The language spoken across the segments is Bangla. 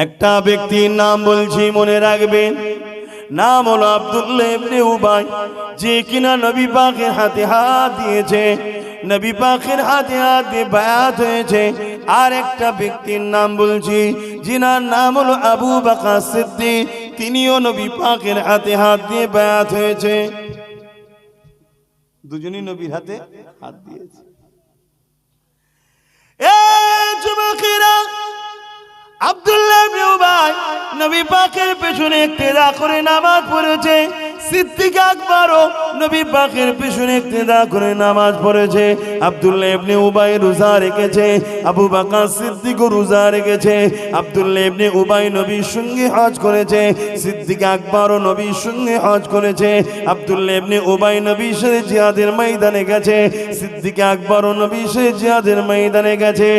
একটা ব্যক্তির নাম বলছি, মনে রাখবেন। নাম হলো আব্দুল্লাহ ইবনে উবাই, যে কিনা নবী পাকের হাতে হাত দিয়েছে, নবী পাকের হাতে হাত দিয়ে বায়াত হয়েছে। আর একটা ব্যক্তির নাম বলছি, যিনার নাম হলো আবু বকর সিদ্দিক, তিনিও নবী পাকের হাতে হাত দিয়ে বায়াত হয়েছে। দুজনই নবীর হাতে হাত দিয়েছে। যুবকেরা, আব্দুল্লাহ ইবনে উবাই নবী পাকের পেছনে ইক্তেদা করে নামাজ পড়েছে। সিদ্দিক আকবরও নবী পাকের পেছনে ইক্তেদা করে নামাজ পড়েছে। আব্দুল্লাহ ইবনে উবাই রোজা রেখেছে, আবু বকর সিদ্দিকও রোজা রেখেছে। আব্দুল্লাহ ইবনে উবাই নবীর সঙ্গে হজ করেছে, সিদ্দিক আকবরও নবীর সঙ্গে হজ করেছে। আব্দুল্লাহ ইবনে উবাই নবীর সাথে জিহাদের ময়দানে গেছে, সিদ্দিক আকবরও নবীর সাথে জিহাদের ময়দানে গেছে।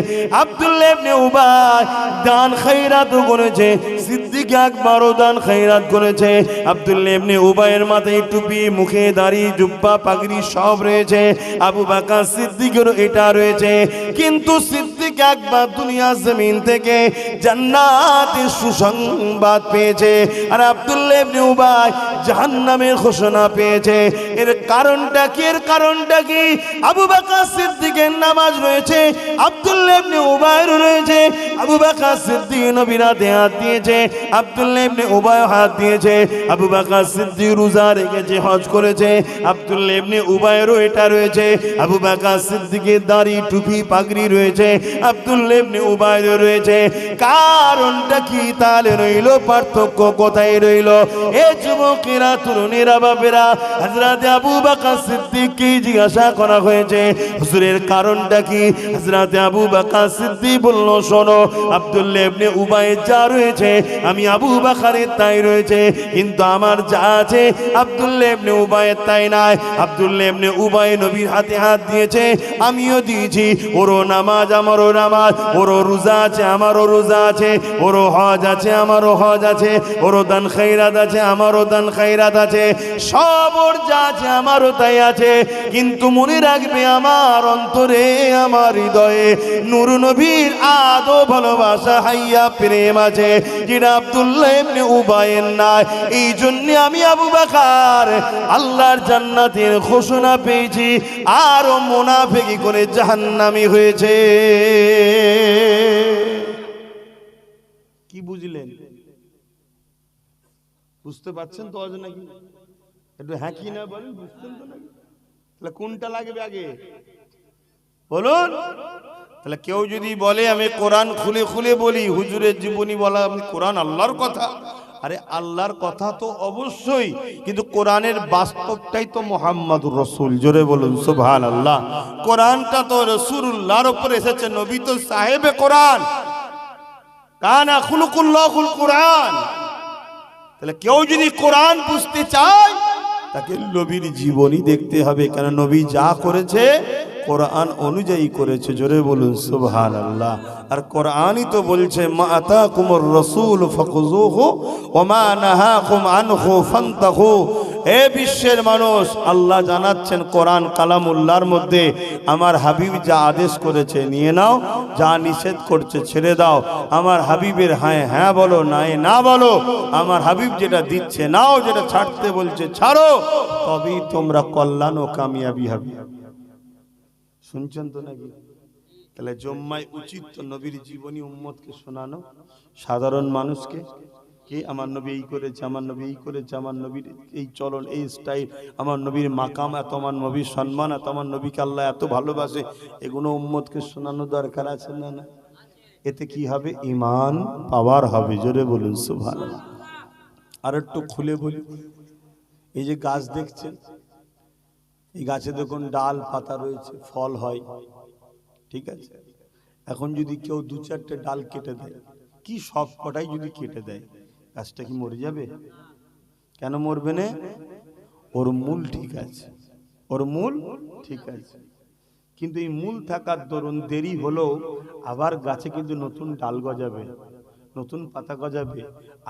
আব্দুল্লাহ ইবনে উবাই দান খয়রাতও করেছে, সিদ্দিক আকবরও দান খয়রাত করেছে। আব্দুল্লাহ ইবনে উবাইয়ের মাথায় টুপি, মুখে দাড়ি, জুব্বা, পাগড়ি সব রয়েছে। আবু বকর সিদ্দিকেরও এটা রয়েছে। কিন্তু সিদ্দিক আকবর দুনিয়া জমিন থেকে জান্নাতের সুসংবাদ পেয়েছে, আর আব্দুল্লাহ ইবনে উবাই জাহান্নামের ঘোষণা পেয়েছে। এর কারণটা কি? এর কারণটা কি? আবু বকর সিদ্দিকের নামাজ রয়েছে, আব্দুল্লাহ ইবনে উবাইয়ের রয়েছে। আবু বকর সিদ্দিক নবীর হাতে হাত দিয়েছে, আব্দুল্লাহ ইবনে উবাই হাত দিয়েছে। আবু বকর সিদ্দিক রোজা রেখেছে, হজ করেছে, আব্দুল্লাহ ইবনে উবাইয়েরও এটা রয়েছে। আবু বকর সিদ্দিকের দাড়ি, টুপি, পাগড়ি রয়েছে, আব্দুল্লাহ ইবনে উবাইয়েরও রয়েছে। কারণটা কি তাহলে রইল? পার্থক্য কোথায় রইল? এ যুবকেরা, তরুণেরা, বাবেরা, হযরত আবু বকর সিদ্দিককে জিজ্ঞাসা করা হয়েছে, হুজুরের কারণটা কি? হযরত আবু বকর সিদ্দিক বলল, শোনো, আব্দুল্লাহ ইবনে উবাইয়ের যা রয়েছে আমি আবু বকরের তাই রয়েছে, কিন্তু আমার যা আছে আব্দুল্লাহ ইবনে উবাইয়ের তাই নাই। আব্দুল্লাহ ইবনে উবাই নবীর হাতে হাত দিয়েছে, আমিও দিয়েছি। ওরও নামাজ আমারও নামাজ, ওরও রোজা আছে আমারও রোজা আছে, ওরও হজ আছে আমারও হজ আছে, ওরও দান খয়রাত আছে আমারও দান খয়রাত আছে, সব ওর যা আছে আমারও তাই আছে। কিন্তু মনে রাখবে, আমার অন্তরে, আমার হৃদয়ে নূর নবীর আদো ভালোবাসা, হাইয়া প্রেম আছে, যেটা আব্দুল্লাহ ইবনে উবাইয়ের নাই। এই জন্য আমি আবু বকর আল্লাহর জান্নাতের ঘোষণা পেয়েছি, আরো মুনাফিকি করে জাহান্নামী হয়েছে। কি বুঝলেন? বুঝতে পারছেন তো নাকি? একটু হ্যাঁ কি না বলেন, বুঝছেন তো নাকি? তাহলে কোনটা লাগবে আগে বলুন? তাহলে কেউ যদি বলে আমি কোরআন খুলে খুলে বলি, হুজুরের জীবনী বলা, আমি কোরআন আল্লাহর কথা। আরে আল্লাহর কথা তো অবশ্যই, কিন্তু কোরআনের বাস্তবটাই তো মুহাম্মাদুর রাসূল। জোরে বলুন সুবহানাল্লাহ। কোরআনটা তো রাসূলুল্লাহর উপর এসেছে, নবী তো সাহেবে কোরআন, কানা খুলুকুল্লাহুল কোরআন। তাহলে কেউ যদি কোরআন বুঝতে চায়, তাকে নবীর জীবনী দেখতে হবে, কারণ নবী যা করেছে কোরআন অনুযায়ী করেছে। জোরে বলুন সুবহানাল্লাহ। আর কোরআনই তো বলছে, মা আতাকুমুর রাসূল ফাখুযুহু ওয়া মা নাহাকুম আনহু ফান্তাহু। এ বিশ্বের মানুষ, আল্লাহ জানাচ্ছেন কোরআন কালামুল্লাহর মধ্যে আমার হাবিব যা আদেশ করেছে নিয়ে নাও, যা নিষেধ করছে ছেড়ে দাও। আমার হাবিবের হ্যাঁ হ্যাঁ বলো, নাই না বলো। আমার হাবিব যেটা দিচ্ছে নাও, যেটা ছাড়তে বলছে ছাড়ো, তবেই তোমরা কল্যাণ ও কামিয়াবি হবে। শুনছেন তো নাকি? তাহলে জম্মায় উচিত তো নবীর জীবনী উম্মতকে শোনানো, সাধারণ মানুষকে, কি আমার নবী এই করেছে, আমার নবী এই করেছে, আমার নবীর এই চলন, এই স্টাইল, আমার নবীর মাকাম এত, আমার নবীর সম্মান এত, আমার নবীকে আল্লাহ এত ভালোবাসে, এগুলো উম্মতকে শোনানো দরকার আছে না? না, এতে কি হবে? ঈমান পাওয়ার হবে। জোরে বলুন সুবহানাল্লাহ। আর একটু খুলে বলি, এই যে গাছ দেখছেন, এই গাছে দেখুন ডাল পাতা রয়েছে, ফল হয়, ঠিক আছে? এখন যদি কেউ দু চারটে ডাল কেটে দেয়, কি সব কটাই যদি কেটে দেয়, গাছটা কি মরে যাবে? কেন মরবে না? ওর মূল ঠিক আছে, ওর মূল ঠিক আছে। কিন্তু এই মূল থাকার দরুন দেরি হলেও আবার গাছে কিন্তু নতুন ডাল গজাবে, নতুন পাতা গজাবে,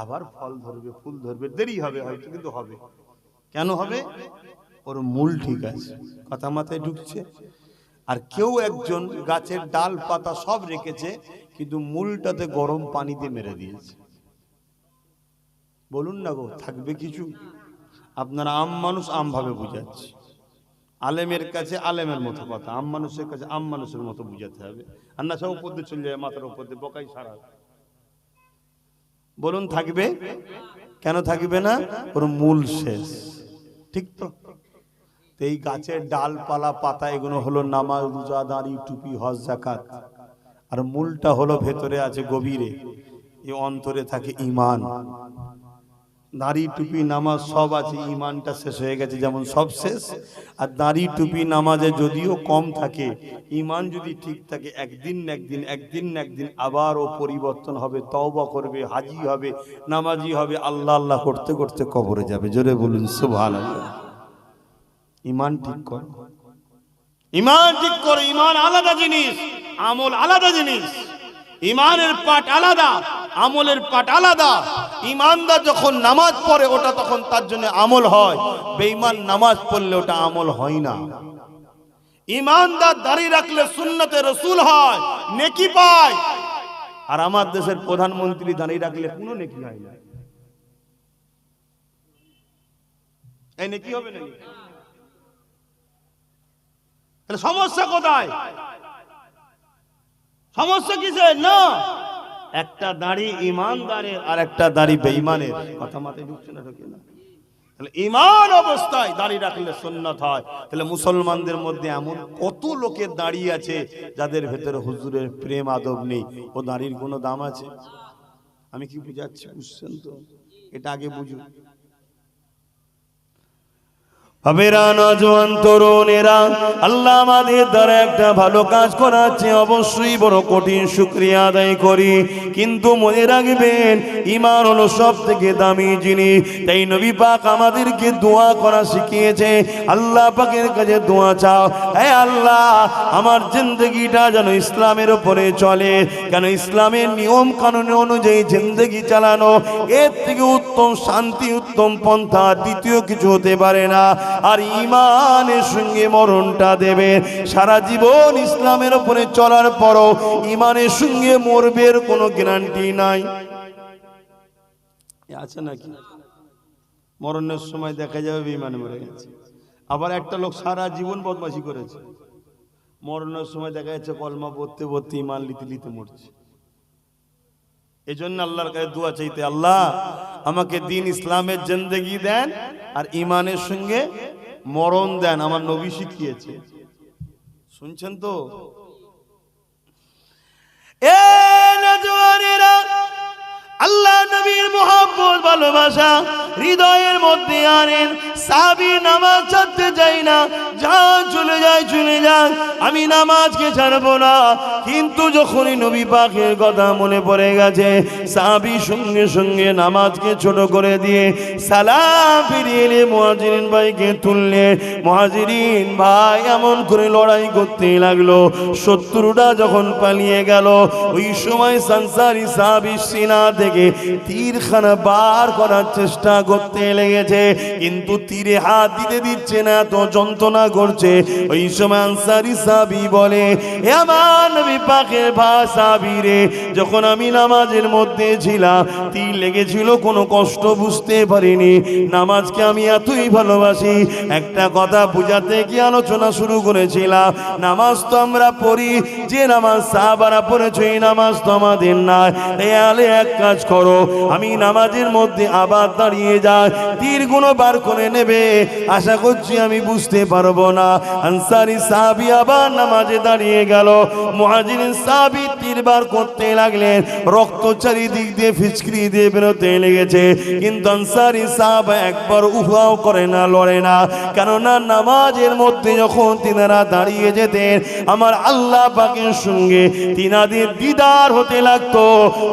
আবার ফল ধরবে, ফুল ধরবে, দেরি হবে হয়তো, কিন্তু হবে। কেন হবে? ওর মূল ঠিক আছে। কথা মাথায় ঢুকছে? আর কেউ একজন গাছের ডাল পাতা সব রেখেছে, কিন্তু মূলটাতে গরম পানিতে মেরে দিয়েছে। বলুন না গো, থাকবে কিছু? আপনারা আম মানুষ, আম ভাবে বুঝাচ্ছি। আলেমের কাছে আলেমের মতো কথা, আম মানুষের কাছে আম মানুষের মতো বুঝাতে হবে। আর না সব উপর দিয়ে চলে যায়, মাথার উপর দিয়ে বকাই সারা। বলুন থাকবে? কেন থাকবে না? ওর মূল শেষ। ঠিক তো? এই গাছের ডালপালা পাতা এগুলো হলো নামাজ, রোজা, দাড়ি, টুপি, হজ, যাকাত। আর মূলটা হলো ভেতরে আছে গভীরে, এই অন্তরে থাকে ঈমান। দাড়ি, টুপি, নামাজ সব আছে, ঈমানটা শেষ হয়ে গেছে যেমন সব শেষ। আর দাড়ি, টুপি, নামাজে যদিও কম থাকে, ঈমান যদি ঠিক থাকে, একদিন না একদিন আবার ও পরিবর্তন হবে, তওবা করবে, হাজি হবে, নামাজি হবে, আল্লাহ আল্লাহ করতে করতে কবরে যাবে। জোরে বলুন সুবহানাল্লাহ। ঈমান ঠিক কর, ঈমান ঠিক করে। ঈমান আলাদা জিনিস, আমল আলাদা জিনিস। ঈমানের পাঠ আলাদা, আমলের পাঠ আলাদা। ঈমানদার যখন নামাজ পড়ে ওটা তখন তার জন্য আমল হয়, বেঈমান নামাজ পড়লে ওটা আমল হয় না। ঈমানদার দাড়ি রাখলে সুন্নতে রাসূল হয়, নেকি পায়। আর আমার দেশের প্রধানমন্ত্রী দাড়ি রাখলে কোনো নেকি হয় না। এই নেকি হবে নাকি? তাহলে সমস্যা কোথায়? সমস্যা কিসের? না, একটা দাড়ি ঈমানদারের আর একটা দাড়ি বেঈমানের। কথা মাথায় ঢুকছে না? ঢোকে না? তাহলে ঈমান অবস্থায় দাড়ি রাখলে সুন্নাত হয়। তাহলে মুসলমানদের মধ্যে এমন কত লোকের দাড়ি আছে যাদের ভেতরে হুজুরের প্রেম আদব নেই। ও দাড়ির কোনো দাম আছে? আমি কি বুঝাচ্ছি? বুঝছেন তো? এটা আগে বুঝুন। ভাবেরা, নওজোয়ান তরুণেরা, আল্লাহ আমাদের দ্বারা একটা ভালো কাজ করাচ্ছে, অবশ্যই বড় কঠিন শুকরিয়া আদায় করি। কিন্তু মনে রাখবেন, ঈমান হলো সব থেকে দামি জিনিস। তাই নবী পাক আমাদেরকে দোয়া করা শিখিয়েছে। আল্লাহ পাকের কাছে দোয়া চাও, হে আল্লাহ আমার জিন্দগিটা যেন ইসলামের উপরে চলে। কেন? ইসলামের নিয়ম কানুন অনুযায়ী জিন্দগি চালানো, এর থেকে উত্তম শান্তি, উত্তম পন্থা দ্বিতীয় কিছু হতে পারে না। আর ঈমানের সঙ্গে মরণটা দেবে। সারা জীবন ইসলামের উপরে চলার পরও ঈমানের সঙ্গে মরবের কোনো গ্যারান্টি নাই। আছে নাকি? মরণের সময় দেখা যাবে বেঈমান মরে গেছে। আবার একটা লোক সারা জীবন বদমাশি করেছে, মরণের সময় দেখা যাচ্ছে কলমা পড়তে পড়তে ঈমান লিতে লিতে মরছে। এই জন্য আল্লাহর কাছে দোয়া চাইতে, আল্লাহ আমাকে দিন ইসলামের জিন্দেগি দেন আর ঈমানের সঙ্গে মরণ দেন। আমার নবী শিখিয়েছে। শুনছেন তো? এ নওজোয়ানেরা, আল্লাহ নবীর মুহাব্বত ভালোবাসা হৃদয়ের মধ্যে আনেন। সাহাবী নামাজ ছাড়তে চাই না, যা চলে যায় চলে যায়, আমি নামাজকে ছাড়বো না। কিন্তু যখনই নবী পাকের কথা মনে পড়ে গেছে, সাহাবী সঙ্গে সঙ্গে নামাজকে ছোট করে দিয়ে সালাম ফিরিয়ে এলে মুহাজিরিন ভাইকে তুললে। মুহাজিরিন ভাই এমন করে লড়াই করতে লাগলো, শত্রুরা যখন পালিয়ে গেল, ওই সময় আনসারী সাহাবী সিনা থেকে তীরখানা বার করার চেষ্টা করতে লেগেছে, কিন্তু তীরে হাত দিতে দিচ্ছে না, তো যন্ত্রণা করছে। ওই সময় আনসারী সাহাবী বলে, হে আমার নবী পাকের ভাই সাহাবী রে, যখন আমি নামাজের মধ্যে ছিলাম তীর লেগেছিল, কোনো কষ্ট বুঝতে পারিনি। নামাজকে আমি এতই ভালোবাসি। একটা কথা বুঝাতে কি আলোচনা শুরু করেছিলাম, নামাজ তো আমরা পড়ি, যে নামাজ সাহাবারা পড়েছে এই নামাজ তো আমাদের নাই। তাহলে এক কাজ করো, আমি নামাজের মধ্যে আবার দাঁড়িয়ে যাই, তীর গুলো বার করে নেবে। আশা করছি আমি বুঝতে পারবো না। আনসারী সাহাবী আবার নামাজে দাঁড়িয়ে গেল। মুহাজিরিন সাহাবী তীর বার করতে লাগলেন, রক্ত চারিদিক দিয়ে ফিচকিরি দিয়ে বেরোতে লেগেছে। কিন্তু আনসারী সাহাবা একবার উহাও করে না, লড়ে না। কেননা নামাজের মধ্যে যখন তিনারা দাঁড়িয়ে যেতেন, আমার আল্লাহ পাকের সঙ্গে তিনাদের দিদার হতে লাগতো।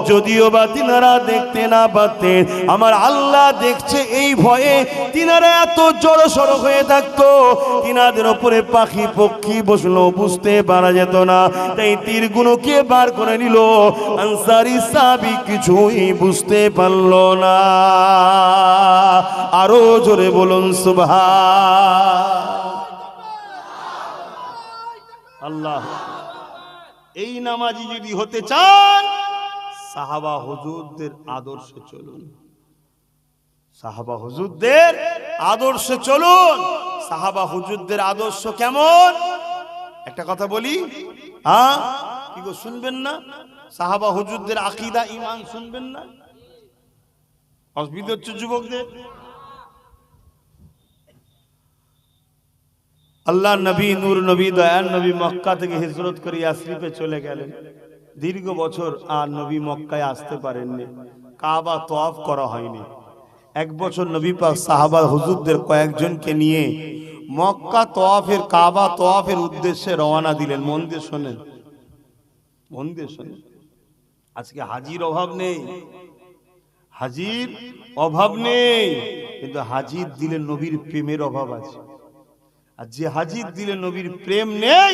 যদিও বা তিনারা দেখতে না পারতেন, আমার আল্লাহ দেখছে এই ভয়ে তিনারা এত জড়সড় হয়ে থাকতো, তিনাদের ওপরে পাখি পক্ষী বসলো, বুঝতে পারা যেত না। তাই তীরগুলো কে বার করে নিল, আনসারী সাহাবী কিছুই বুঝতে পারল না। আরো জোরে বলুন সুবহান আল্লাহ। এই নামাজি যদি হতে চান সাহাবা হুজুরদের আদর্শে চলুন, সাহাবা হুজুরদের আদর্শে চলুন। সাহাবা হুজুরদের আদর্শ কেমন একটা কথা বলি, হ্যাঁ কি গো শুনবেন না? সাহাবা হুজুরদের আকীদা ঈমান শুনবেন না? অসুবিধা হচ্ছে যুবকদের? আল্লাহ নবী, নূর নবী, দয়ার নবী মক্কা থেকে হিজরত করে ইয়াসরিবে চলে গেলেন। দীর্ঘ বছর আর নবী মক্কায় আসতে পারেননি, কাবা তওয়াফ করা হয়নি। এক বছর নবী পাক সাহাবা হুজুরদের কয়েকজনকে নিয়ে মক্কা তওয়াফের, কাবা তওয়াফের উদ্দেশ্যে রওনা দিলেন। মন দিয়ে শোনেন, মন দিয়ে শোনেন। আজকে হাজির অভাব নেই, হাজির অভাব নেই, কিন্তু হাজির দিলে নবীর প্রেমের অভাব আছে। আর যে হাজির দিলে নবীর প্রেম নেই,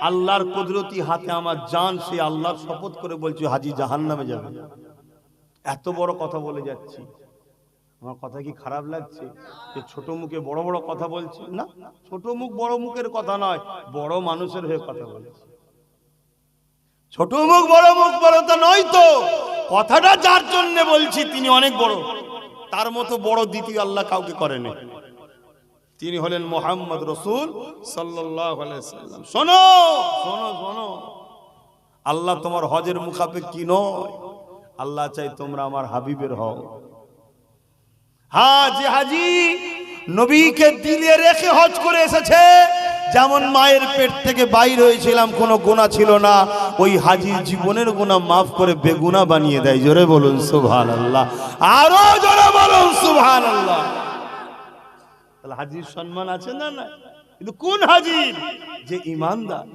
আল্লাহর কুদরতি হাতে আমার জান, সে আল্লাহর শপথ করে বলছে হাজি জাহান্নামে যাবে। এত বড় কথা বলে যাচ্ছি, আমার কথা কি খারাপ লাগছে যে ছোট মুখে বড় বড় কথা বলছি? না, ছোট মুখ বড় মুখের কথা নয়, বড় মানুষের হয়ে কথা বলছি। ছোট মুখ বড় মুখ বড়তা নয় তো, কথাটা যার জন্য বলছি তিনি অনেক বড়, তার মতো বড় দ্বিতীয় আল্লাহ কাউকে করেনি। তিনি হলেন মুহাম্মদ রাসূল সাল্লাল্লাহু আলাইহি সাল্লাম। শোনো শোনো শোনো, আল্লাহ তোমার হজের মুখাপেক্ষী নয়, আল্লাহ চাই তোমরা আমার হাবিবের হও। হ্যাঁ, যে হাজি নবীকে দিলে রেখে হজ করে এসেছে, যেমন মায়ের পেট থেকে বাইর হয়েছিলাম কোনো গুনাহ ছিল না, ওই হাজির জীবনের গুনাহ মাফ করে বেগুনাহ বানিয়ে দেয়। জোরে বলুন সুবহানাল্লাহ, আরো জোরে বলুন সুবহানাল্লাহ। তাহলে হাজির সম্মান আছে না? না, কিন্তু কোন হাজির? যে ঈমানদার,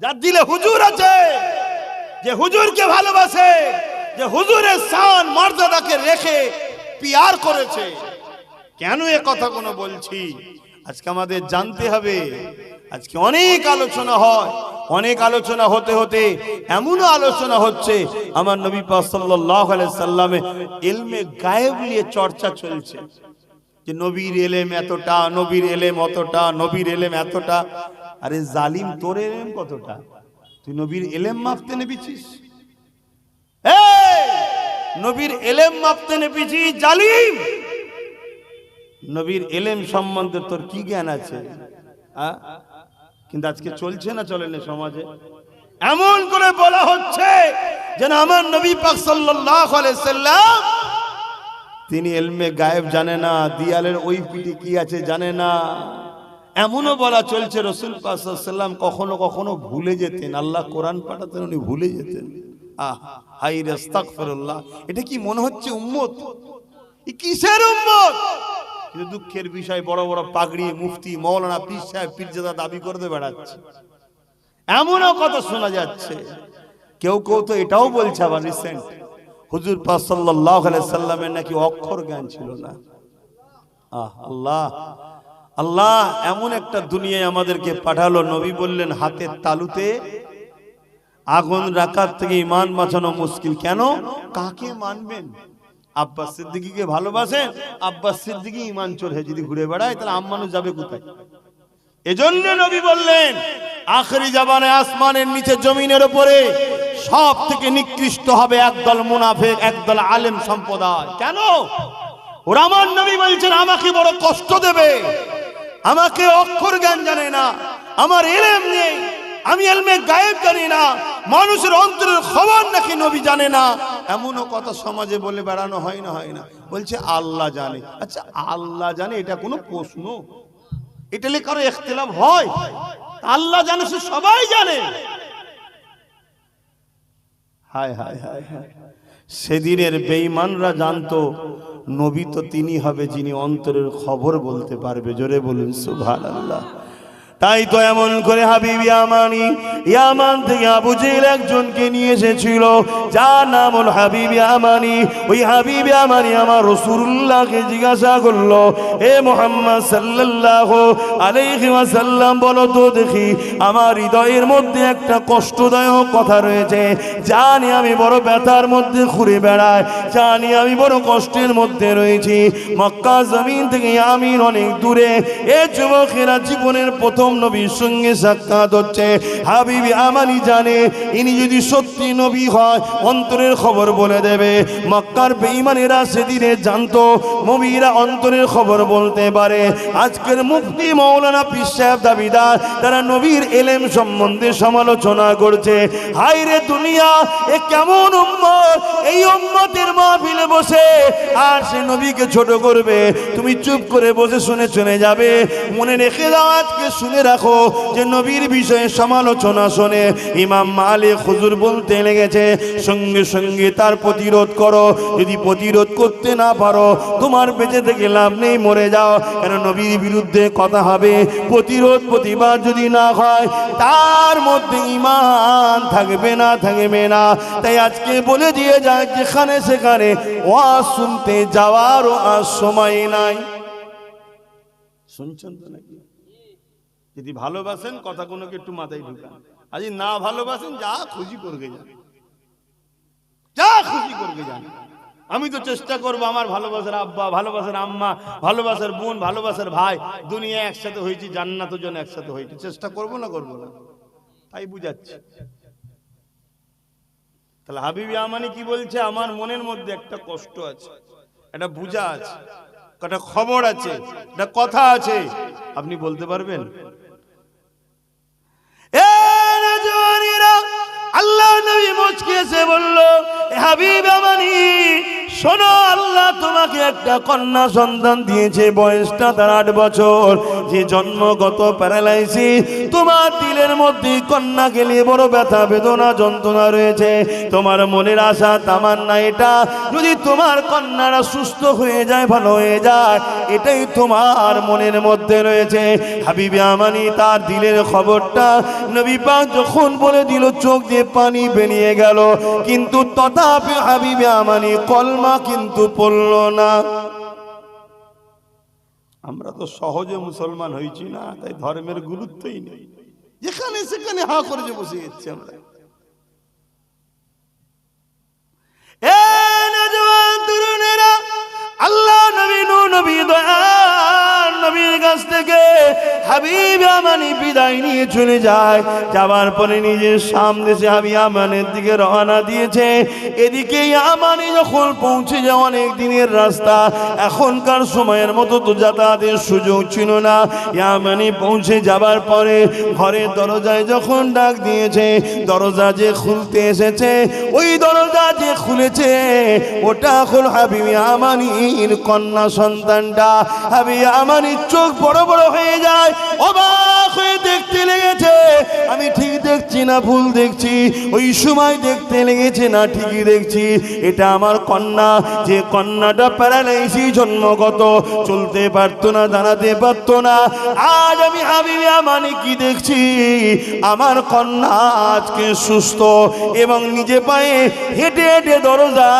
যার দিলে হুজুর আছে, যে হুজুরকে ভালোবাসে, যে হুজুরের শান মর্যাদাকে রেখে পিয়ার করেছে। কেন এ কথা কোনো বলছি? আজকে আমাদের জানতে হবে। আজকে অনেক আলোচনা হয়, অনেক আলোচনা হতে হতে এমনও আলোচনা হচ্ছে, আমার নবী পাক সাল্লাল্লাহু আলাইহি সাল্লামে ইলমে গায়েব নিয়ে চর্চা চলছে, যে নবীর এলেম এতটা, নবীর এলেম অতটা, নবীর এলেম এতটা। আরে জালিম, তোর এলেম কতটা? তুই নবীর এলেম মাপতে নেবেছিস? নবীর এলেম মাপতে নেবেছিস জালিম? নবীর এলেম সম্বন্ধে তোর কি জ্ঞান আছে? কিন্তু আজকে চলছে না, চলে না সমাজে? এমন করে বলা হচ্ছে যেন আমার নবী পাক সাল্লাল্লাহু আলাইহি সাল্লাম তিনি ইলমে গায়েব জানে না, দিয়ালের ওই পিঠে কি আছে জানে না। এমনও বলা চলছে রাসূল পাক সাল্লাল্লাহু আলাইহি সাল্লাম কখনো কখনো ভুলে যেতেন, আল্লাহ কোরআন পাঠাতেন উনি ভুলে যেতেন। হাই রে আস্তাগফিরুল্লাহ, এটা কি মনে হচ্ছে উম্মত? এই কিসের উম্মত? কিন্তু দুঃখের বিষয়, বড় বড় পাগড়ি মুফতি মাওলানা পীর সাহেব পীরজাদা দাবি করতে বেড়াচ্ছে, এমনও কথা শোনা যাচ্ছে। কেউ কেউ তো এটাও বলছে আবার রিসেন্ট, হুজুর পাক সাল্লাল্লাহু আলাইহি সাল্লামের নাকি অক্ষর জ্ঞান ছিল না। আল্লাহ আল্লাহ, এমন একটা দুনিয়ায় আমাদেরকে পাঠালো, নবী বললেন হাতের তালুতে আগুন রাখার থেকে ঈমান বাঁচানো মুশকিল। কেন? কাকে মানবেন? আব্বাস সিদ্দিকীকে ভালোবাসেন, আব্বাস সিদ্দিকী ঈমান চোর হয়ে যদি ঘুরে বেড়ায়, তাহলে আম্মানু যাবে কোথায়? এজন্য নবী বললেন আখেরি জামানে আসমানের নিচে জমিনের উপরে সব থেকে নিকৃষ্ট হবে একদল মুনাফিক, একদল আলেম সম্প্রদায়। কেন? ওরা আমার নবী বলছেন আমাকে বড় কষ্ট দেবে, আমাকে অক্ষর জ্ঞান জানে না, আমার ইলম নেই, আমি ইলমে গায়েব জানি না, মানুষের অন্তরের খবর নাকি নবী জানে না। এমনও কথা সমাজে বলে বেড়ানো হয় না? হয় না? বলছে আল্লাহ জানে। আচ্ছা, আল্লাহ জানে এটা কোনো প্রশ্ন? এটা নিয়ে কারো ইখতিলাফ হয়? আল্লাহ জানে, সে সবাই জানে। হায় হায় হায় হায়, সেদিনের বেঈমানরা জানতো নবী তো তিনি হবে যিনি অন্তরের খবর বলতে পারবে। জোরে বলুন সুবহানাল্লাহ। তাই তো এমন করে হাবিব ইয়ামানি, ইয়ামান থেকে আবু জেহেল একজনকে নিয়ে এসেছিল, যার নাম হল হাবিব ইয়ামানি। ওই হাবিব ইয়ামানি আমার রাসূলুল্লাহকে জিজ্ঞাসা করলো, হে মুহাম্মদ সাল্লাল্লাহু আলাইহি ওয়াসাল্লাম, বলো তো দেখি, আমার হৃদয়ের মধ্যে একটা কষ্টদায়ক কথা রয়েছে, জানি আমি বড় ব্যথার মধ্যে ঘুরে বেড়াই, জানি আমি বড় কষ্টের মধ্যে রয়েছি। মক্কা জমিন থেকে ইয়ামিন অনেক দূরে। এ যুবকেরা জীবনের প্রথম প্রথম নবীর সঙ্গে সাক্ষাৎ হচ্ছে। হাবিবি আমানি জানে ইনি যদি সত্যি নবী হয় অন্তরের খবর বলে দেবে। মক্কার বেঈমানেরা সেদিনে জানতো নবীরা অন্তরের খবর বলতে পারে। আজকের মুফতি মাওলানা পীর সাহেব দাবিদার তারা নবীর এলেম সম্বন্ধে সমালোচনা করছে। হায় রে দুনিয়া, এ কেমন উম্মত, এই উম্মতের মাহফিলে বসে আর সে নবীকে ছোট করবে। তুমি চুপ করে বসে শুনে চলে যাবে। মনে রেখে দাও, আজকে শুনে রাখো যে নবীর বিষয়ে সমালোচনা শোনে ইমাম মালিক হুজুর বলতে লেগেছে সঙ্গে সঙ্গে তার প্রতিরোধ করো। যদি প্রতিরোধ করতে না পারো তোমার বেঁচে থেকে লাভ নেই, মরে যাও। কেন নবীর বিরুদ্ধে কথা হবে, প্রতিরোধ প্রতিবাদ যদি না হয় তার মধ্যে ঈমান থাকবে না, থাকবে না। তাই আজকে বলে দিয়ে যায় যেখানে সেখানে ওয়াজ শুনতে যাওয়ারও আর সময় নাই। শুনছেন তো নাকি? যদি ভালোবাসেন কথাগুলোকে একটু মাথায় ঢুকান, আজ না ভালোবাসেন যা খুশি করবে যান, যা খুশি করবে যান। আমি তো চেষ্টা করবো আমার ভালোবাসার আব্বা, ভালোবাসার আম্মা, ভালোবাসার বোন, ভালোবাসার ভাই দুনিয়া একসাথে হয়েছি, জান্নাতের জন্য একসাথে হয়েছি। চেষ্টা করবো না করবো না? তাই বুঝাচ্ছি। তাহলে হাবিবি আমানি কি বলছে? আমার মনের মধ্যে একটা কষ্ট আছে, একটা বুঝা আছে, একটা খবর আছে, একটা কথা আছে। আপনি বলতে পারবেন? আল্লাহ নবী মুচকি এসে বলল, হাবিব আমানি শোনো, আল্লাহ তোমাকে একটা কন্যা সন্তান দিয়েছে, বয়সটা তার 8 বছর। যে জন্মগত প্যারালাইসিস, তোমার দিলের মধ্যে কন্যা গেলে বড় ব্যথা বেদনা যন্ত্রণা রয়েছে। তোমার মনের আশা তামান্না এটা, যদি তোমার কন্যারা সুস্থ হয়ে যায়, ভালো হয়ে যায়, এটাই তোমার মনের মধ্যে রয়েছে। হাবিবে আমানি তার দিলের খবরটা নবী পাক যখন বলে দিল, চোখ দিয়ে পানি বেরিয়ে গেল। কিন্তু তথাপি হাবিবে আমানি কলমা কিন্তু পড়ল না। আমরা তো সহজে মুসলমান হয়েছি না, তাই ধর্মের গুরুত্বই নেই, যেখানে সেখানে হা করে যে বসে যাচ্ছি আমরা। আল্লাহ নবী নবী দয়াল নবীর কাছ থেকে হাবিব আমানি বিদায় নিয়ে চলে যায়। যাবার পরে নিজের সামনে সে হাবিব আমানের দিকে রওনা দিয়েছে। এদিকে আমানি যখন পৌঁছে যায়, অনেক দিনের রাস্তা, এখনকার সময়ের মতো তো যাতায়াতের সুযোগ ছিল না। আমানি পৌঁছে যাবার পরে ঘরের দরজায় যখন ডাক দিয়েছে, দরজা যে খুলতে এসেছে, ওই দরজা যে খুলেছে ওটা হল হাবিব আমানির কন্যা সন্তানটা। হাবিব আমানির চোখ বড় বড় হয়ে যায়, অবাক হয়ে দেখতে লেগেছে, আমি ঠিক দেখছি না ভুল দেখছি। ওই সময় দেখতে লেগেছে না ঠিকই দেখছি, এটা আমার কন্যা। যে কন্যাটা প্যারালাইসিস জন্মগত, চলতে পারতো না, দাঁড়াতে পারতো না। আজ আমি হাবিব আমানি কি দেখছি, আমার কন্যা আজকে সুস্থ এবং নিজে পায়ে হেঁটে হেঁটে দরজা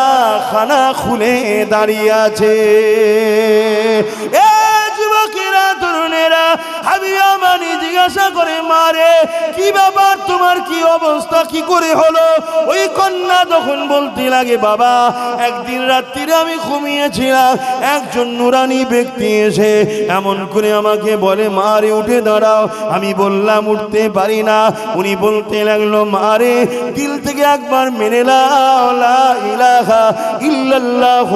খানা খুলে দাঁড়িয়ে আছে। যুবকেরা, তরুণেরা, হাবিব আমানি জিজ্ঞাসা করে, মারে কি ব্যাপার, তোমার কি অবস্থা, কি করে হলো? ওই কন্যা তখন বলতে লাগে, বাবা একদিন রাত্রিরে আমি ঘুমিয়েছিলাম, একজন নুরানি ব্যক্তি এসে এমন করে আমাকে বলে, মারে উঠে দাঁড়াও। আমি বললাম উঠতে পারি না। উনি বলতে লাগলো, মারে দিল থেকে একবার মেনে নাও লা ইলাহা ইল্লাল্লাহ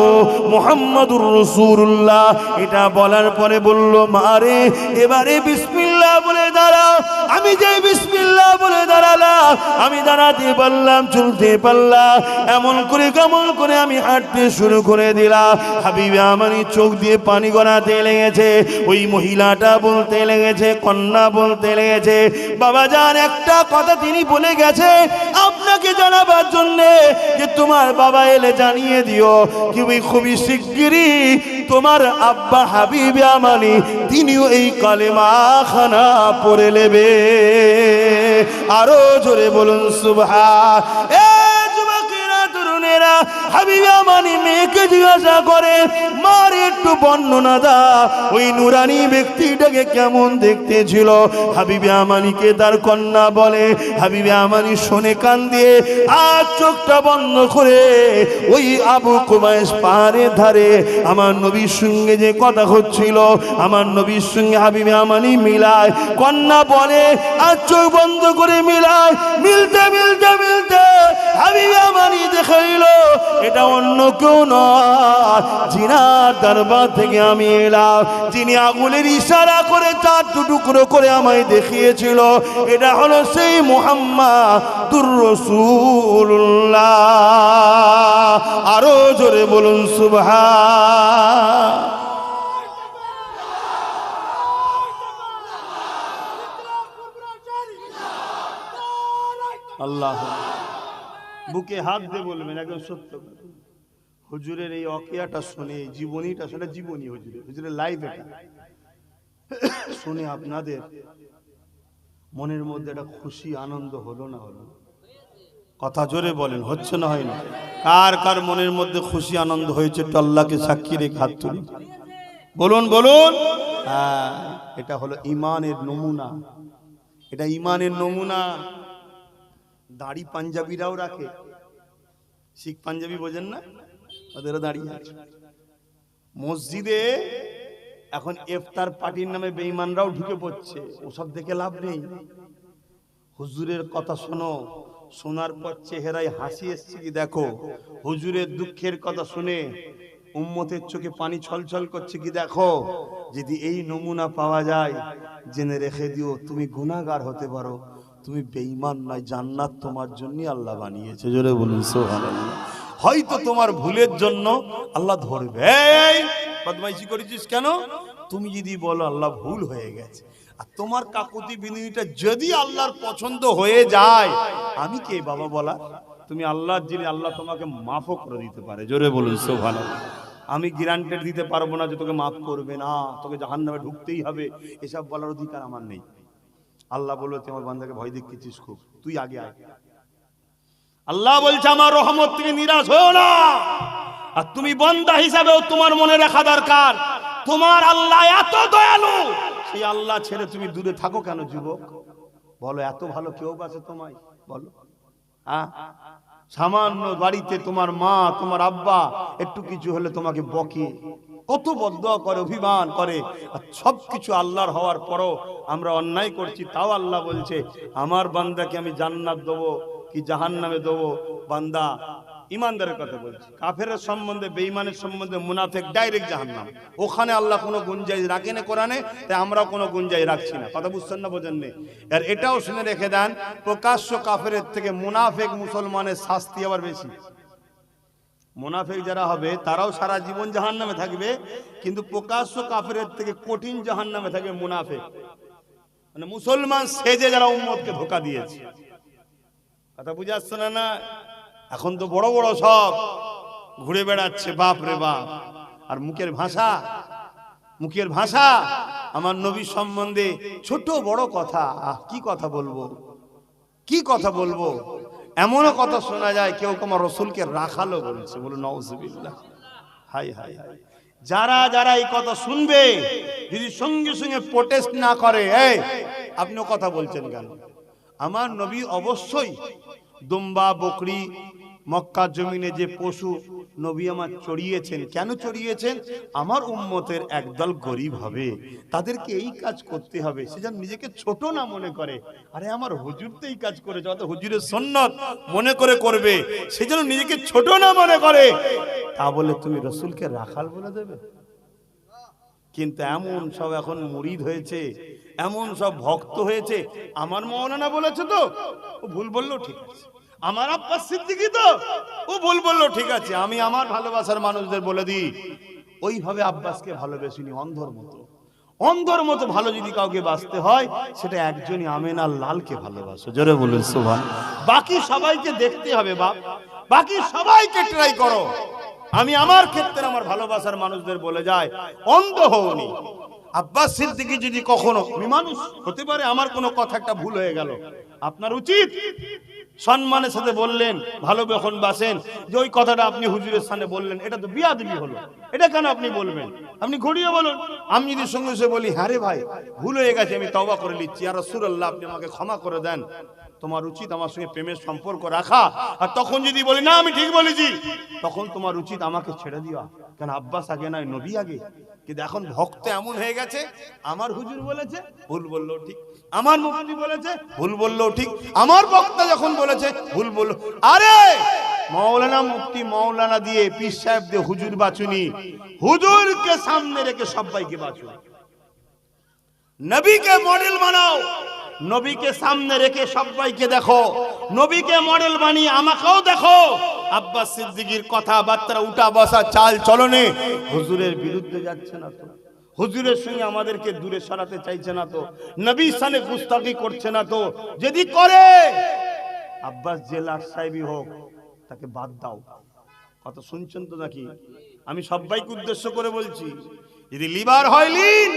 মুহাম্মাদুর রাসূলুল্লাহ। এটা বলার পরে বলল, মারে এবারে বিসমিল্লাহ বলে দাঁড়াও। আমি যে বিসমিল্লাহ বলে দাঁড়ালাম, আমি দাঁড়াতে পারলাম, চলতে পারলাম, এমন করে কেমন করে আমি হাঁটতে শুরু করে দিলাম। হাবিবে আমানি চোখ দিয়ে পানি গড়াতে লেগেছে। ওই মহিলাটা বলতে লেগেছে, কন্যা বলতে লেগেছে, বাবা জান একটা কথা তিনি বলে গেছে আপনাকে জানাবার জন্যে, যে তোমার বাবা এলে জানিয়ে দিও খুবই শিগগিরই তোমার আব্বা হাবিব আমানি তিনিও এই কালেমা খানা পড়ে নেবে। আরো জোরে বলুন সুবহান। যুবকেরা, তরুণেরা, হাবিবে আমানি মেয়েকে জিজ্ঞাসা করে, মার একটু বর্ণনা দা ওই নুরানি ব্যক্তিটাকে কেমন দেখতে ছিল। হাবিবে আমানিকে তার কন্যা বলে। হাবিবে আমানি শোনে কান দিয়ে, আর চোখটা বন্ধ করে ওই আবু কুবাইস পাহাড়ের ধারে আমার নবীর সঙ্গে যে কথা হচ্ছিল, আমার নবীর সঙ্গে হাবিবে আমানি মিলায়। কন্যা বলে আর চোখ বন্ধ করে মিলায়। মিলতে মিলতে মিলতে হাবিবে আমানি দেখাইল এটা অন্য কেউ নয়, জিনার দরবার থেকে আমি এলাম, যিনি আগুনের ইশারা করে চার টুকরো করে আমায় দেখিয়েছিল। এটা হলো সেই মুহাম্মাদুর রাসূলুল্লাহ। আরো জোরে বলুন সুবহান। আল্লাহ বুকে হাত দিয়ে বলবেন একদম সত্য। হুজুরের এই অকিয়াটা শুনে, জীবনীটা শুনে, জীবনী হুজুরের লাইফ এটা শুনে আপনাদের মনের মধ্যে একটা খুশি আনন্দ হলো না হলো? কথা জোরে বলেন, হচ্ছে না হয় না? কার কার মনের মধ্যে খুশি আনন্দ হয়েছে একটু আল্লাহকে সাক্ষী রেখে হাত তুলুন, বলুন বলুন। হ্যাঁ, এটা হলো ইমানের নমুনা, এটা ইমানের নমুনা। দাড়ি পাঞ্জাবিরাও রাখে, শিখ পাঞ্জাবি বোঝেন না, ওদেরও দাঁড়িয়ে আছে। মসজিদে এখন ইফতার পার্টির নামে বেঈমানরাও ঢুকে পড়ছে, ওসব দেখে লাভ নেই। হুজুরের কথা শোনো, শোনার পর চেহারায় হাসি এসছে কি দেখো। হুজুরের দুঃখের কথা শুনে উম্মতের চোখে পানি ছলছল করছে কি দেখো। যদি এই নমুনা পাওয়া যায়, জেনে রেখে দিও তুমি গুনাহগার হতে পারো, তুমি বেঈমান নয়, জান্নাত তোমার জন্য আল্লাহ বানিয়েছে। জোরে বলুন সুবহানাল্লাহ। হয়তো তোমার ভুলের জন্য আল্লাহ ধরবে, এই বদমাইশি করেছিস কেন, তুমি যদি বলো আল্লাহ ভুল হয়ে গেছে, আর তোমার কাকুতি বিনয়টা যদি আল্লাহর পছন্দ হয়ে যায়, আমি কে বাবা বলা? তুমি আল্লাহর জিনিস, আল্লাহ তোমাকে মাফও করে দিতে পারে। জোরে বলুন সুবহানাল্লাহ। আমি গ্যারান্টি দিতে পারবো না যে তোকে মাফ করবে না, তোকে জাহান্নামে ঢুকতেই হবে, এসব বলার অধিকার আমার নেই। আল্লাহ বললো তুই আমার বান্দাকে ভয় দেখিয়েছিস খুব, তুই আগে আয়। আল্লাহ বলছে আমার রহমত থেকে নিরাশ হও না। আর তুমি বান্দা হিসাবেও তোমার মনে রাখা দরকার, তোমার আল্লাহ এত দয়ালু, সেই আল্লাহ ছেড়ে তুমি দূরে থাকো কেন যুবক? বলো, এত ভালো কেউ বাসে তোমায়? বলো, হ্যাঁ? সামান্য বাড়িতে তোমার মা তোমার আব্বা একটু কিছু হলে তোমাকে বকে, কত বদদোয়া করে, অভিমান করে, আর সবকিছু আল্লাহর হওয়ার পরও আমরা অন্যায় করছি। তাও আল্লাহ বলছে আমার বান্দাকে আমি জান্নাত দেবো কি জাহান্নামে দেবো? বান্দা ইমানদারের কথা বলছি, কাফেরের সম্বন্ধে, বেঈমানের সম্বন্ধে, মুনাফিক ডাইরেক্ট জাহান্নাম। ওখানে আল্লাহ কোনো গুঞ্জাইশ রাখেন কোরআনে, তাই আমরা কোনো গুঞ্জাইশ রাখছি না। কথা বুঝছেন না, বোঝেন না? আর এটাও শুনে রেখে দেন, প্রকাশ্য কাফেরের থেকে মুনাফিক মুসলমানের শাস্তি আবার বেশি। মুনাফিক যারা হবে তারাও সারা জীবন জাহান্নামে থাকবে, কিন্তু প্রকাশ্য কাফেরের থেকে কঠিন জাহান্নামে থাকবে মুনাফিক। মানে মুসলমান সেজে যারা উম্মতকে ধোঁকা দিয়েছে। কথা বুঝে আসছে না? এখন তো বড় বড় সব ঘুরে বেড়াচ্ছে, বাপ রে বাপ। আর মুখের ভাষা আমার নবী সম্বন্ধে ছোট বড় কথা, কি কথা বলবো, কি কথা বলবো, এমনও কথা শোনা যায় কেউ আমার রসুলকে রাখালো বলছে। বলো নাউজুবিল্লাহ। High high high. যারা যারা এই কথা শুনবে, যদি সঙ্গে সঙ্গে প্রোটেস্ট না করে, এই আপনিও কথা বলছেন কেন? আমার নবী অবশ্যই দুম্বা বকরি মক্কার জমিনে যে পশু নবী আমার চড়িয়েছেন, কেন চড়িয়েছেন? আমার উম্মতের একদল গরিব হবে, তাদেরকে এই কাজ করতে হবে, সে যেন নিজেকে ছোট না মনে করে। আরে আমার হুজুর তো এই কাজ করে, যত হুজুরের সুন্নত মনে করে করবে, সে যেন নিজেকে ছোট না মনে করে। তা বলে তুমি রসুলকে রাখাল বলে দেবে? কিন্তু এমন সব এখন মুরিদ হয়েছে, এমন সব ভক্ত হয়েছে, আমার মাওলানা বলেছে তো ও ভুল বললো ঠিক আছে, আমার আব্বাস সিদ্দিকী তো ও ভুল বললো ঠিক আছে, আমি আমার ভালোবাসার মানুষদের বলে দিই ওইভাবে আব্বাসকে ভালোবেসিনি। অন্ধর মতো ভালো যদি কাউকে বাঁচতে হয়, সেটা একজনই আমেনা লালকে ভালোবাসো। জোরে বলুন সুবহানাল্লাহ। বাকি সবাইকে দেখতে হবে বাপ, বাকি সবাইকে ট্রাই করো। আমি আমার ক্ষেত্রে আমার ভালোবাসার মানুষদের বলে যায়, অন্ধ হওনি। আব্বাস সিদ্দিকী যদি কখনো, আমি মানুষ হতে পারে, আমার কোনো কথা একটা ভুল হয়ে গেল, আপনার উচিত সম্মানের সাথে বললেন, ভালো যখন বাসেন, যে ওই কথাটা আপনি হুজুরের সামনে বললেন, এটা তো বিয়াদবি হলো, এটা কেন আপনি বলবেন? আপনি ঘুরিয়ে বলুন। আমি যদি সঙ্গে সঙ্গে বলি, হ্যাঁ রে ভাই ভুল হয়ে গেছে, আমি তওবা করে নিচ্ছি, ইয়া রাসূলুল্লাহ আপনি আমাকে ক্ষমা করে দেন, তোমার উচিত আমার সঙ্গে প্রেমের সম্পর্ক রাখা। আর তখন যদি বলি না আমি ঠিক বলেছি, তখন তোমার উচিত আমাকে ছেড়ে দেওয়া। কেন আব্বাস আগে নয়, নবী আগে? কিন্তু এখন ভক্ত এমন হয়ে গেছে, আমার হুজুর বলেছে ভুল বললেও ঠিক, আমার মুফতি বলেছে ভুল বললেও ঠিক, আমার বক্তা যখন বলেছে ভুল বলল। আরে মাওলানা মুফতি মাওলানা দিয়ে, পীর সাহেব দিয়ে হুজুর বাঁচুনি, হুজুরকে সামনে রেখে সবাইকে বাঁচুন। নবীকে মডেল বানাও, নবীকে সামনে রেখে সবাইকে দেখো, নবীকে মডেল বানিয়ে আমাকেও দেখো। আব্বাস সিদ্দিকীর কথাবার্তা, উঠা বসা, চাল চলনে হুজুরের বিরুদ্ধে যাচ্ছে না তো, হুজুরের সঙ্গে আমাদেরকে দূরে সরাতে চাইছে না তো, নবীর সামনে গুস্তাখি করছে না তো। যদি করে আব্বাস জেলার সাহেবই হোক, তাকে বাদ দাও। কথা শুনছেন তো নাকি? আমি সবাইকে উদ্দেশ্য করে বলছি, যদি লিবার হয় লিন,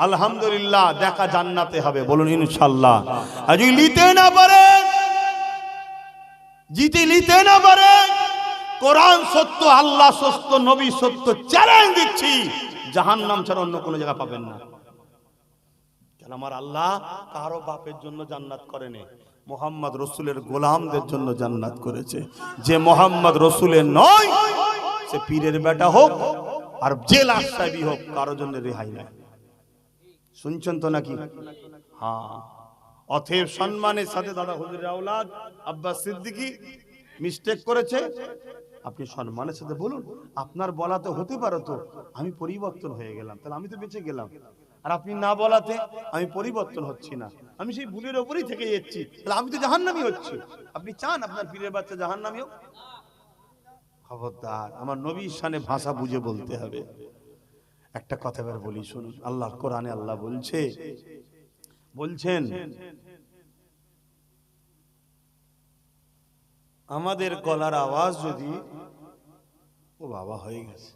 আলহামদুলিল্লাহ, দেখা জান্নাতে হবে, বলুন ইনশাআল্লাহ। আর যদি নিতে না পারে, জিতে নিতে না পারে, কোরআন সত্য, আল্লাহ সত্য, নবী সত্য, চ্যালেঞ্জ দিচ্ছি, জাহান্নাম ছাড়া অন্য কোনো জায়গা পাবেন না। কেন আমার আল্লাহ কারো বাপের জন্য জান্নাত করেনি, মোহাম্মদ রসুলের গোলামদের জন্য জান্নাত করেছে। যে মোহাম্মদ রসুলের নয়, সে পীরের বেটা হোক আর জেলার সাহেবই হোক, কারো জন্য রেহাই নাই। শুনছেন তো নাকি? হ্যাঁ। অতএব সম্মানের সাথে দাদা হুজুরের আওলাদ আব্বাস সিদ্দিকী মিস্টেক করেছে, আপনি সম্মানের সাথে বলুন। আপনার বলাতে হতে পারে তো আমি পরিবর্তন হয়ে গেলাম, তাহলে আমি তো বেঁচে গেলাম। আর আপনি না বলাতে আমি পরিবর্তন হচ্ছি না, আমি সেই ভুলের ওপরেই থেকে যাচ্ছি, তাহলে আমি তো জাহান্নামী হচ্ছি। আপনি চান আপনার পীরের বাচ্চা জাহান্নামী হোক? খবরদার, আমার নবীর শানে ভাষা বুঝে বলতে হবে। একটা কথা এবার বলি শুনুন, আল্লাহর কোরআনে আল্লাহ বলছেন আমাদের গলার আওয়াজ যদি, ও বাবা হয়ে গেছে,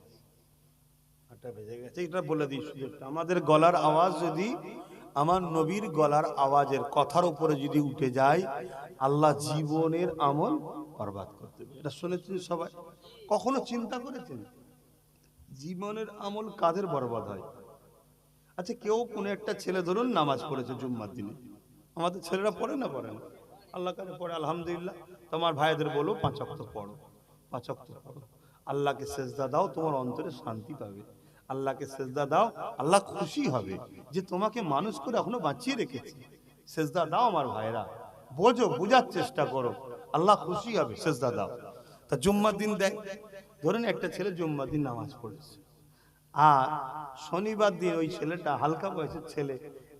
8টা বেজে গেছে, এটা বলে দিই শুধু, আমাদের গলার আওয়াজ যদি আমার নবীর গলার আওয়াজের কথার উপরে যদি উঠে যায়, আল্লাহ জীবনের আমল বরবাদ করতে দেবে। এটা শুনেছেন সবাই? কখনো চিন্তা করেছেন জীবনের আমল কাদের বরবাদ হয়? আচ্ছা, কেউ কোনো একটা ছেলে ধরুন নামাজ পড়েছে জুম্মার দিনে, আমাদের ছেলেরা পড়ে না? পড়ে না, আল্লাহ কাছে পড়ে, আলহামদুলিল্লাহ। তোমার ভাইদের বলো 5 ওয়াক্ত পড়ো, 5 ওয়াক্ত পড়ো, আল্লাহকে সেজদা দাও, তোমার অন্তরে শান্তি পাবে। আল্লাহকে সেজদা দাও, আল্লাহ খুশি হবে যে তোমাকে মানুষ করে এখনো বাঁচিয়ে রেখেছে। সেজদা দাও আমার ভাইরা, বোঝো, বোঝার চেষ্টা করো, আল্লাহ খুশি হবে, সেজদা দাও। তা জুম্মার দিন দেয়, ধরুন একটা ছেলে জুম্মার দিন নামাজ পড়েছে, আর শনিবার দিন ওই ছেলেটা, হালকা বয়সের ছেলে,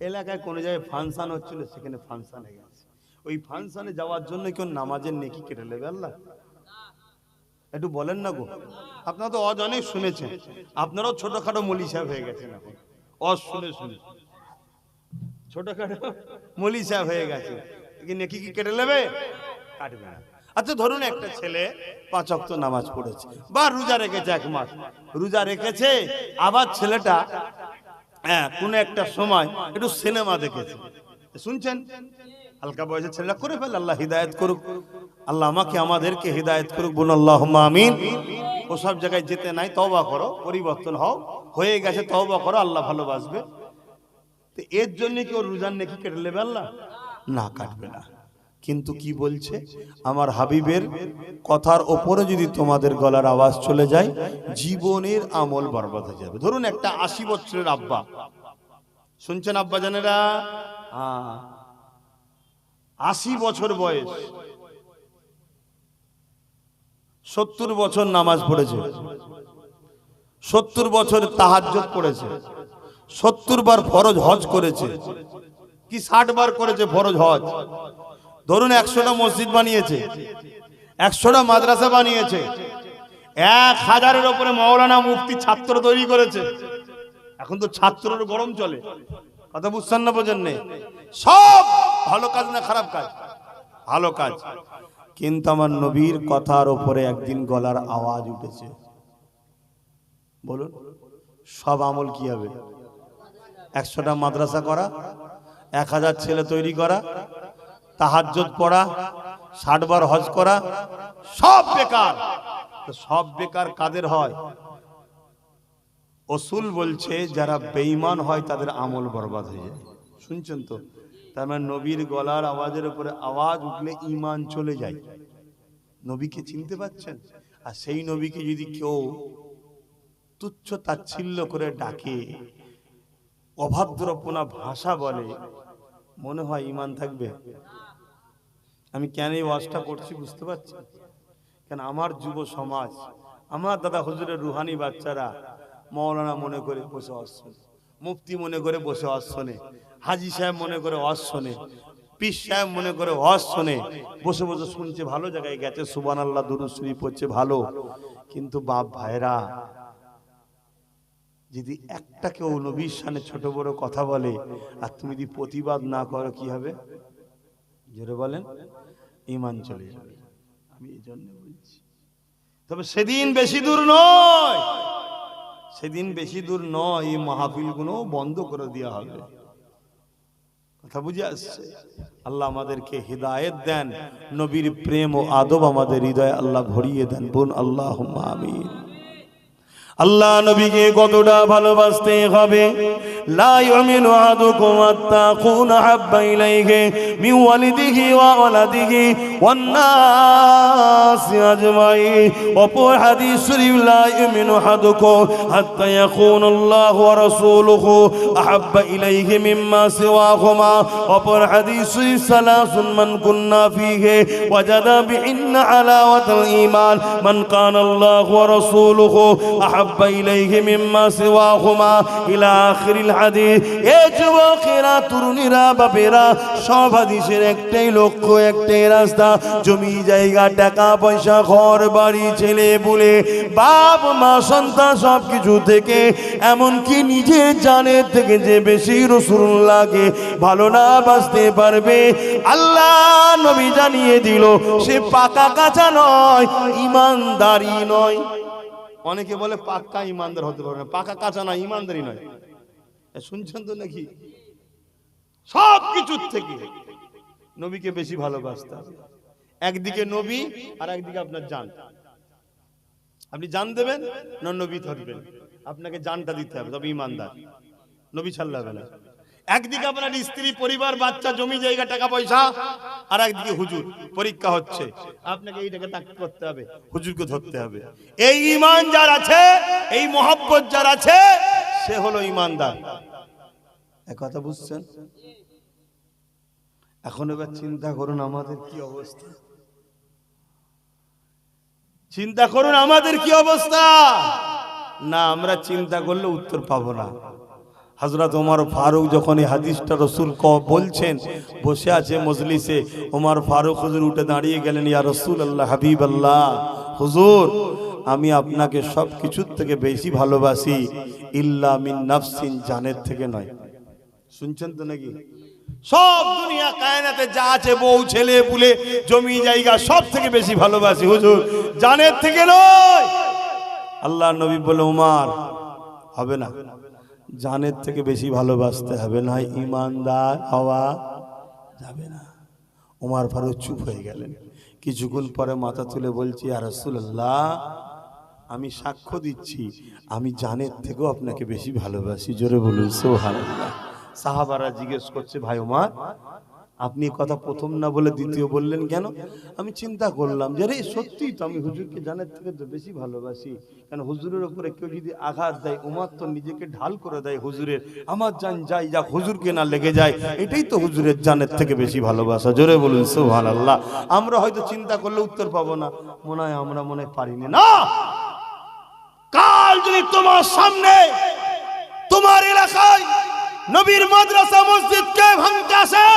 এলাকায় কোনো জায়গায় ফাংশন হচ্ছিল, সেখানে ফাংশনে গেছে। ওই ফাংশনে যাওয়ার জন্য কেউ নামাজের নেকি কেটে নেবে আল্লাহ? একটু বলেন না গো। আপনারা তো অজ অনেক শুনেছেন, আপনারাও ছোটখাটো মলি সাহেব হয়ে গেছেন এখন, অজ শুনে শুনে ছোটখাটো মলি সাহেব হয়ে গেছে, নেকি কি কেটে নেবে? কাটবে না। আচ্ছা, ধরুন একটা ছেলে 5 ওয়াক্ত নামাজ পড়েছে বা রোজা রেখেছে, 1 মাস রোজা রেখেছে, আবার ছেলেটা কোন একটা সময় একটু সিনেমা দেখেছে, শুনছেন, হালকা বয়সের ছেলেটা করে ফেলে, আল্লাহ হিদায়াত করুক, আল্লাহ আমাকে আমাদেরকে হিদায়াত করুক, বলুন আল্লাহুম্মা আমিন। ওসব জায়গায় যেতে নাই, তওবা করো, পরিবর্তন হও, হয়ে গেছে তওবা করো, আল্লাহ ভালোবাসবে। তো এর জন্য কি ওর রোজার নেকি কেটে নেবে আল্লাহ? না, কাটবে না। কিন্তু কি বলছে, আমার হাবিবের কথার ওপরে যদি তোমাদের গলার আওয়াজ চলে যায়, জীবনের আমল বরবাদ হয়ে যাবে। ধরুন একটা 80 বছরের আব্বা, শুনছেন আব্বা জানেরা, 80 বছর বয়স, 70 বছর নামাজ পড়েছে, 70 বছর তাহাজ্জুদ পড়েছে, 70 বার ফরজ হজ করেছে, কি 60 বার করেছে ফরজ হজ। ধরুন 100টা মসজিদ বানিয়েছে, 100টা মাদ্রাসা বানিয়েছে, 1000-এর উপরে মাওলানা মুফতি ছাত্র তৈরি করেছে। এখন তো ছাত্রের গরম চলে, কথা বুঝছেন না? বোঝেন না? সব ভালো কাজ না খারাপ কাজ? ভালো কাজ। কিন্তু আমার নবীর কথার উপরে একদিন গলার আওয়াজ উঠেছে, বলুন সব আমল কি হবে? 100টা মাদ্রাসা করা, 1000 ছেলে তৈরি করা, তাহাজ্জুদ পড়া, 60 বার হজ করা সব বেকার। তো সব বেকার কাদের হয়? রসূল বলছে যারা বেঈমান হয় তাদের আমল বরবাদ হয়ে যায়। শুনছেন তো? তার মানে নবীর গলার আওয়াজের উপরে আওয়াজ উঠলে ঈমান চলে যায়। নবীকে চিনতে পাচ্ছেন? আর সেই নবীকে যদি কেউ তুচ্ছ তাচ্ছিল্য করে ডাকে, অভদ্রপনা ভাষা বলে, মনে হয় ঈমান থাকবে? আমি কেন এই ওয়াজটা করছি বুঝতে পারছি? কেন আমার যুব সমাজ, আমার দাদা হুজুরের রুহানি বাচ্চারা মৌলানা মনে করে বসে ওয়াজ শোনে, মুফতি মনে করে বসে ওয়াজ শোনে, হাজী সাহেব মনে করে ওয়াজ শোনে, পীর সাহেব মনে করে ওয়াজ শোনে, বসে বসে শুনছে, ভালো জায়গায় গেছে, সুবহানাল্লাহ দুরূদ শরীফ পড়ছে, ভালো। কিন্তু বাপ ভাইরা, যদি একটা কেউ নবীর শানে ছোট বড় কথা বলে আর তুমি যদি প্রতিবাদ না করো, কি হবে? জোরে বলেন, ঈমান চলে যাবে। আমি এই জন্য বলছি, তবে সেদিন বেশি দূর নয়, সেদিন বেশি দূর নয়, এই মাহফিলগুলো বন্ধ করে দেওয়া হবে। কথা বুঝে আসছে? আল্লাহ আমাদেরকে হিদায়াত দেন, নবীর প্রেম ও আদব আমাদের হৃদয়ে আল্লাহ ভরিয়ে দেন। বোন আল্লাহুম্মা আমিন। আল্লাহ নবীকে কতটা ভালোবাসতে হবে। লা ইউমিনু আহাদুকুম হাত্তা আকুনা হাব্বা ইলাইহি মিন ওয়ালিদিহি ওয়া ওয়ালাদিহি ওয়ান নাসি আজমাইন। অপর হাদিস শরীফ, লা ইউমিনু আহাদুকুম হাত্তা ইয়াকুনা আল্লাহু ওয়া রাসূলুহু আহাব্বা ইলাইহি মিম্মা সিওয়াহুমা। অপর হাদিস শরীফ, সালাসুন মান কুন্না ফীহি ওয়াজাদা বিহিন্না হালাওয়াতাল ঈমান মান কানা আল্লাহু ওয়া রাসূলুহু আহাব্বা ইলাইহি মিম্মা সিওয়াহুমা ইলা আখিরিল হাদিস। এ যুবকেরা, তরুণীরা, বাপেরা, সব হাদিসের একটাই লক্ষ্য, একটাই রাস্তা। জমি জায়গা, টাকা পয়সা, ঘর বাড়ি, ছেলে পুলে, বাপ মা সন্তান সবকিছু থেকে, এমনকি নিজের জানের থেকে যে বেশি রাসূলুল্লাহকে ভালো না বাসতে পারবে, আল্লাহ নবী জানিয়ে দিল সে পাকা কাঁচা নয়, ঈমানদারি নয়। অনেকে বলে পাক্কা ঈমানদার হতে পারবে না, পাকা কাঁচা নয়, ঈমানদারি নয়। শুনছেন তো নাকি? সব কিছুর থেকে নবীকে বেশি ভালোবাসতে হবে। একদিকে নবী আর একদিকে আপনার জান। আপনি জান দেবেন না নবী ধরবেন? আপনাকে জানটা দিতে হবে, তবে ঈমানদার। নবী ছাড়লে হবে না। একদিকে আপনার স্ত্রী, পরিবার, বাচ্চা, জমি জায়গা, টাকা পয়সা, আর একদিকে হুজুর, পরীক্ষা হচ্ছে, আপনাকে এইটাকে তাক করতে হবে, হুজুরকে ধরতে হবে। এই ঈমান যার আছে, এই মহব্বত যার আছে, সে হলো ঈমানদার। এক কথা বুঝছেন? এখন এবার চিন্তা করুন আমাদের কি অবস্থা। চিন্তা করুন আমাদের কি অবস্থা। না, আমরা চিন্তা করলে উত্তর পাবো না। হযরত ওমর ফারুক যখন এই হাদিসটা রাসূল বলছেন, বসে আছে মজলিসে, ওমর ফারুক হুজুর উঠে দাঁড়িয়ে গেলেন, ইয়া রাসূলুল্লাহ, হাবিবাল্লাহ, হুজুর আমি আপনাকে সব কিছুর থেকে বেশি ভালোবাসি, ইল্লা মিন নাফসিন, জানের থেকে নয়। শুনছেন তো নাকি? সব দুনিয়া কায়নাতে যা আছে, বউ, ছেলে পুলে, জমি জায়গা, সব থেকে বেশি ভালোবাসি হুজুর, জানের থেকে নয়। আল্লাহ নবী বলে, ওমর হবে না, জানের থেকে বেশি ভালোবাসতে হবে, না ঈমানদার হওয়া যাবে না। ওমর ফারুক চুপ হয়ে গেলেন। কিছুক্ষণ পরে মাথা তুলে বলছি, ইয়া রাসূলুল্লাহ, আমি সাক্ষ্য দিচ্ছি আমি জানের থেকেও আপনাকে বেশি ভালোবাসি। জোরে বলুন সুবহানাল্লাহ। সাহাবারা জিজ্ঞেস করছে, ভাই ওমর, আপনি কথা প্রথম না বলে দ্বিতীয় বললেন কেন? আমি চিন্তা করলাম যে রে, সত্যি তো আমি হুজুরকে জানের থেকে তো বেশি ভালোবাসি। কেন হুজুরের উপরে কেউ যদি আঘাত দেয়, ওমর তো নিজেকে ঢাল করে দেয় হুজুরের, আমার জান যাই যা হুজুরকে না লেগে যায়, এটাই তো হুজুরের জানের থেকে বেশি ভালোবাসা। জোরে বলুন সুবহানাল্লাহ। আমরা হয়তো চিন্তা করলে উত্তর পাবো না, মনে হয় আমরা মনে পারিনি। না, কাল যদি তোমার সামনে, তোমার এলাকায় নবীর মাদ্রাসা মসজিদকে ভাঙতে আসে,